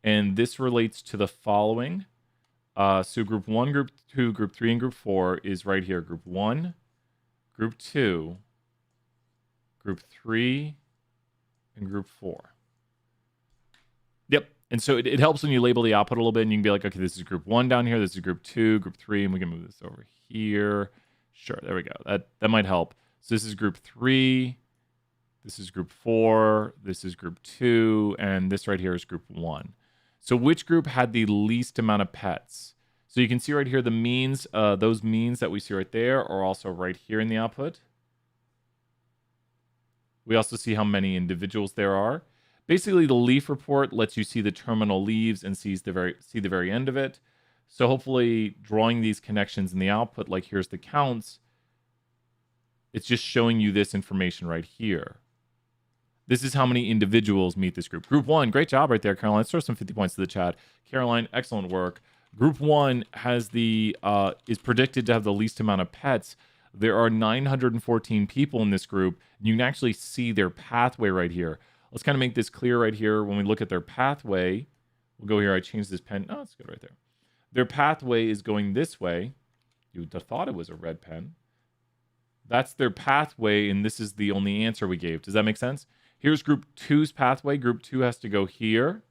And this relates to the following. So group 1, group 2, group 3, and group 4 is right here. Group 1, group 2, group 3, and group 4. Yep. And so it helps when you label the output a little bit, and you can be like, okay, this is group 1 down here, this is group 2, group 3, and we can move this over here. Sure, there we go. That might help. So this is group 3, this is group 4, this is group 2, and this right here is group 1. So which group had the least amount of pets? So you can see right here the means, those means that we see right there are also right here in the output. We also see how many individuals there are. Basically, the leaf report lets you see the terminal leaves and see the very end of it. So hopefully drawing these connections in the output, like here's the counts, it's just showing you this information right here. This is how many individuals meet this group. Group 1, great job right there, Caroline. Let's throw some 50 points to the chat. Caroline, excellent work. Group 1 has is predicted to have the least amount of pets. There are 914 people in this group. You can actually see their pathway right here. Let's kind of make this clear right here. When we look at their pathway, we'll go here. I changed this pen. Oh, it's good right there. Their pathway is going this way. You would have thought it was a red pen. That's their pathway, and this is the only answer we gave. Does that make sense? Here's group 2's pathway. Group 2 has to go here.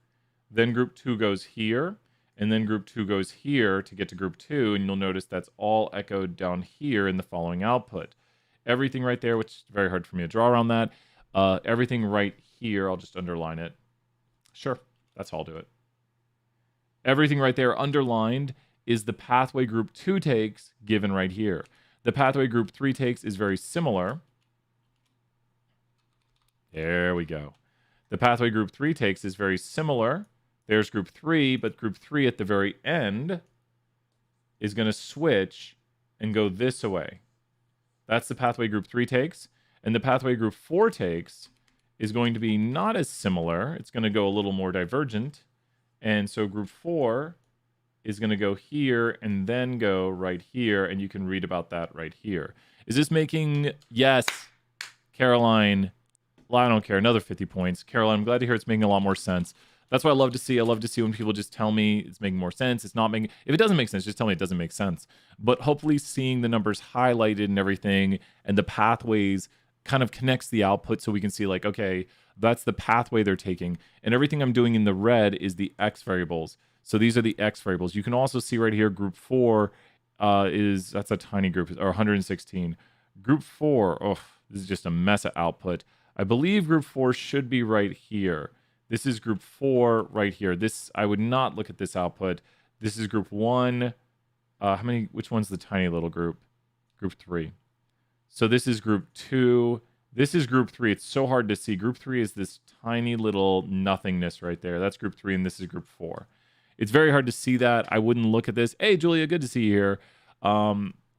Then group 2 goes here. And then group 2 goes here to get to group 2. And you'll notice that's all echoed down here in the following output. Everything right there, which is very hard for me to draw around that. Everything right here, I'll just underline it. Sure, that's how I'll do it. Everything right there underlined is the pathway group 2 takes given right here. The pathway group 3 takes is very similar. There we go. The pathway group 3 takes is very similar. There's group 3, but group 3 at the very end is going to switch and go this way. That's the pathway group 3 takes. And the pathway group 4 takes is going to be not as similar. It's going to go a little more divergent. And so group 4 is going to go here and then go right here. And you can read about that right here. Is this making... Yes, Caroline. Well, I don't care. Another 50 points. Caroline, I'm glad to hear it's making a lot more sense. That's what I love to see. I love to see when people just tell me it's making more sense. It's not making... If it doesn't make sense, just tell me it doesn't make sense. But hopefully seeing the numbers highlighted and everything and the pathways kind of connects the output so we can see like, okay, that's the pathway they're taking. And everything I'm doing in the red is the X variables. So these are the X variables. You can also see right here, group 4 that's a tiny group, or 116. Group 4, oh, this is just a mess of output. I believe group 4 should be right here. This is group 4 right here. This, I would not look at this output. This is group 1. Which one's the tiny little group? Group 3. So this is group 2. This is group 3. It's so hard to see. Group 3 is this tiny little nothingness right there. That's group 3, and this is group 4. It's very hard to see that. I wouldn't look at this. Hey, Julia, good to see you here.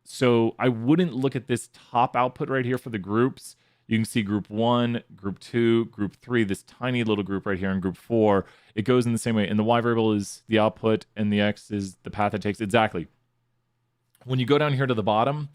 So I wouldn't look at this top output right here for the groups. You can see group 1, group 2, group 3, this tiny little group right here in group 4. It goes in the same way. And the Y variable is the output, and the X is the path it takes. Exactly. When you go down here to the bottom,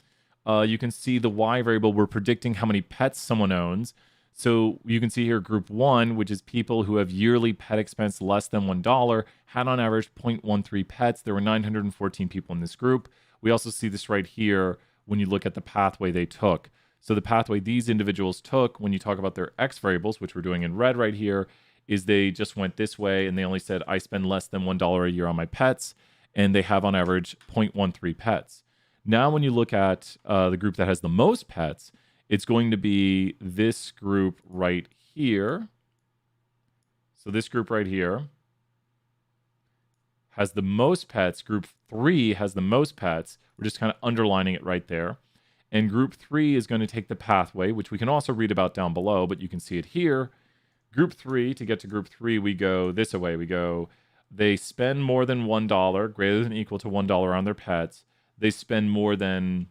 you can see the Y variable. We're predicting how many pets someone owns. So you can see here group 1, which is people who have yearly pet expense less than $1, had on average 0.13 pets. There were 914 people in this group. We also see this right here when you look at the pathway they took. So the pathway these individuals took, when you talk about their X variables, which we're doing in red right here, is they just went this way and they only said, I spend less than $1 a year on my pets, and they have on average 0.13 pets. Now, when you look at the group that has the most pets, it's going to be this group right here. So this group right here has the most pets. Group 3 has the most pets. We're just kind of underlining it right there. And group 3 is going to take the pathway, which we can also read about down below, but you can see it here. Group 3, to get to group 3, we go this way. We go, they spend more than $1, greater than or equal to $1 on their pets. They spend more than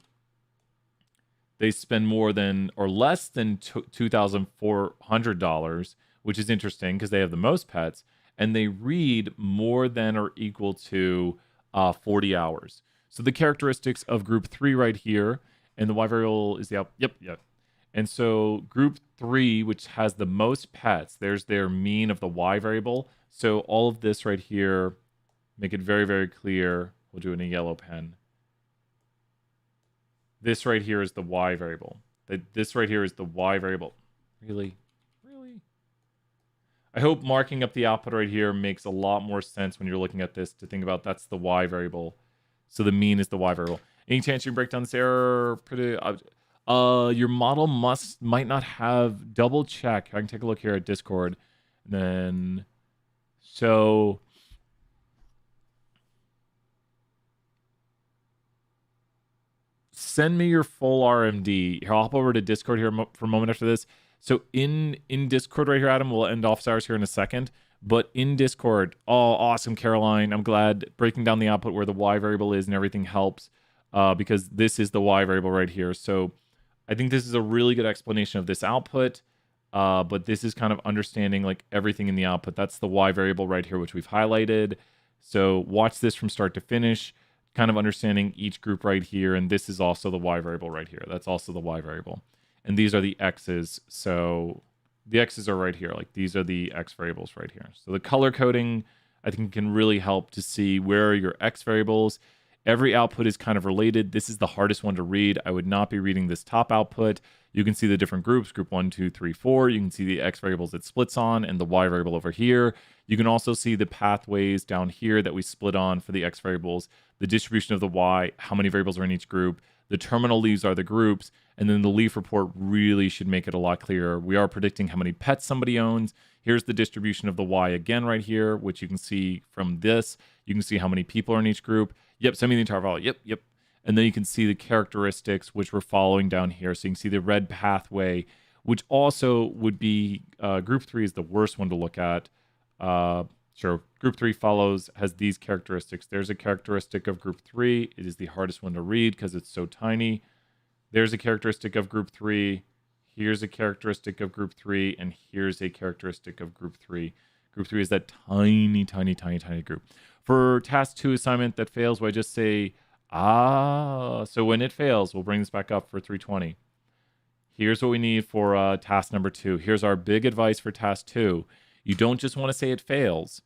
or less than $2,400, which is interesting because they have the most pets, and they read more than or equal to 40 hours. So the characteristics of group 3 right here, and the Y variable is the out. Yep. And so group 3, which has the most pets, there's their mean of the Y variable. So all of this right here, make it very, very clear. We'll do it in a yellow pen. This right here is the Y variable. This right here is the Y variable. Really? I hope marking up the output right here makes a lot more sense when you're looking at this to think about that's the Y variable. So the mean is the Y variable. Any chance you can break down this error? Your model might not have, double check. I can take a look here at Discord. And then, so send me your full RMD. Here, I'll hop over to Discord here for a moment after this. So in Discord right here, Adam, we'll end office hours here in a second. But in Discord, oh, awesome, Caroline. I'm glad breaking down the output where the Y variable is and everything helps because this is the Y variable right here. So I think this is a really good explanation of this output. But this is kind of understanding like everything in the output. That's the Y variable right here, which we've highlighted. So watch this from start to finish, kind of understanding each group right here. And this is also the Y variable right here. That's also the Y variable. And these are the X's. So the X's are right here. Like these are the X variables right here. So the color coding, I think, can really help to see where are your X variables. Every output is kind of related. This is the hardest one to read. I would not be reading this top output. You can see the different groups, group 1, 2, 3, 4. You can see the X variables it splits on and the Y variable over here. You can also see the pathways down here that we split on for the X variables, the distribution of the Y, how many variables are in each group. The terminal leaves are the groups, and then the leaf report really should make it a lot clearer. We are predicting how many pets somebody owns. Here's the distribution of the Y again right here, which you can see from this. You can see how many people are in each group. Yep, send me the entire file. Yep. And then you can see the characteristics, which we're following down here. So you can see the red pathway, which also would be group 3 is the worst one to look at. Sure, group 3 has these characteristics. There's a characteristic of group 3. It is the hardest one to read because it's so tiny. There's a characteristic of group 3. Here's a characteristic of group 3. And here's a characteristic of group 3. Group 3 is that tiny group. For task 2 assignment that fails, will I just say, so when it fails, we'll bring this back up for 320. Here's what we need for task number 2. Here's our big advice for task 2. You don't just want to say it fails.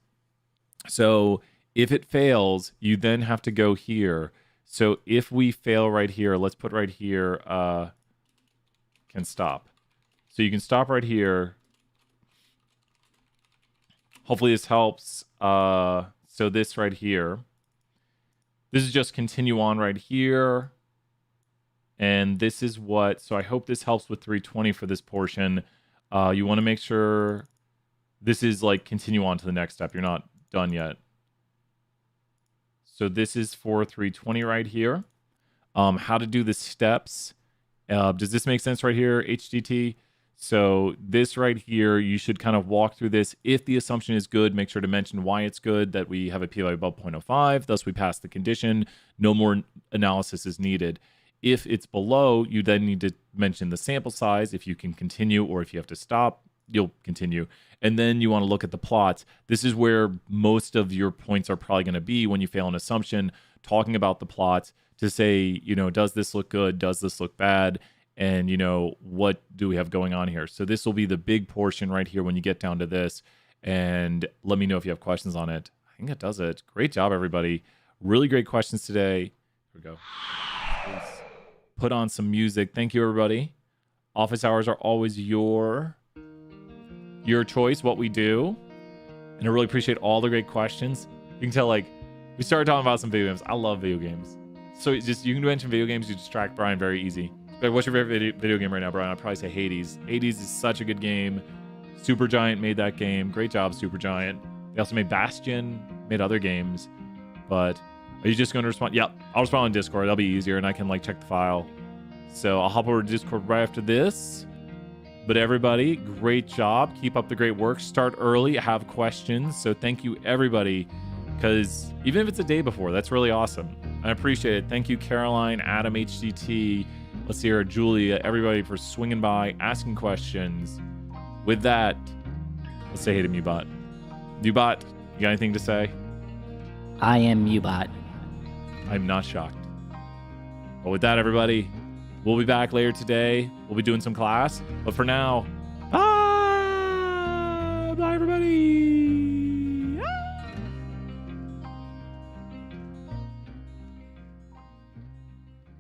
So if it fails, you then have to go here. So if we fail right here, let's put right here, can stop. So you can stop right here. Hopefully this helps. So this right here, this is just continue on right here. And this is what, so I hope this helps with 320 for this portion. You want to make sure This is like continue on to the next step. You're not done yet. So this is for 320 right here. How to do the steps. Does this make sense right here, HDT? So this right here, you should kind of walk through this. If the assumption is good, make sure to mention why it's good, that we have a POI above 0.05, thus we pass the condition. No more analysis is needed. If it's below, you then need to mention the sample size, if you can continue, or if you have to stop, you'll continue. And then you want to look at the plots. This is where most of your points are probably going to be when you fail an assumption, talking about the plots to say, you know, does this look good? Does this look bad? And, you know, what do we have going on here? So this will be the big portion right here when you get down to this. And let me know if you have questions on it. I think it does it. Great job, everybody. Really great questions today. Here we go. Please put on some music. Thank you, everybody. Office hours are always your choice, what we do. And I really appreciate all the great questions. You can tell, like, we started talking about some video games. I love video games. So it's just, you can mention video games, you distract Brian very easy. But what's your favorite video game right now, Brian? I'd probably say Hades. Hades is such a good game. Supergiant made that game. Great job, Supergiant. They also made Bastion, made other games. But are you just going to respond? Yep, I'll respond on Discord. That'll be easier, and I can like check the file. So I'll hop over to Discord right after this. But everybody, great job. Keep up the great work. Start early. Have questions. So thank you, everybody. Because even if it's a day before, that's really awesome. I appreciate it. Thank you, Caroline, Adam, HDT. Let's see here, Julia, everybody for swinging by, asking questions. With that, let's say hey to Mubot. Mubot, you got anything to say? I am Mubot. I'm not shocked. But with that, everybody, we'll be back later today. We'll be doing some class. But for now, bye! Bye, everybody!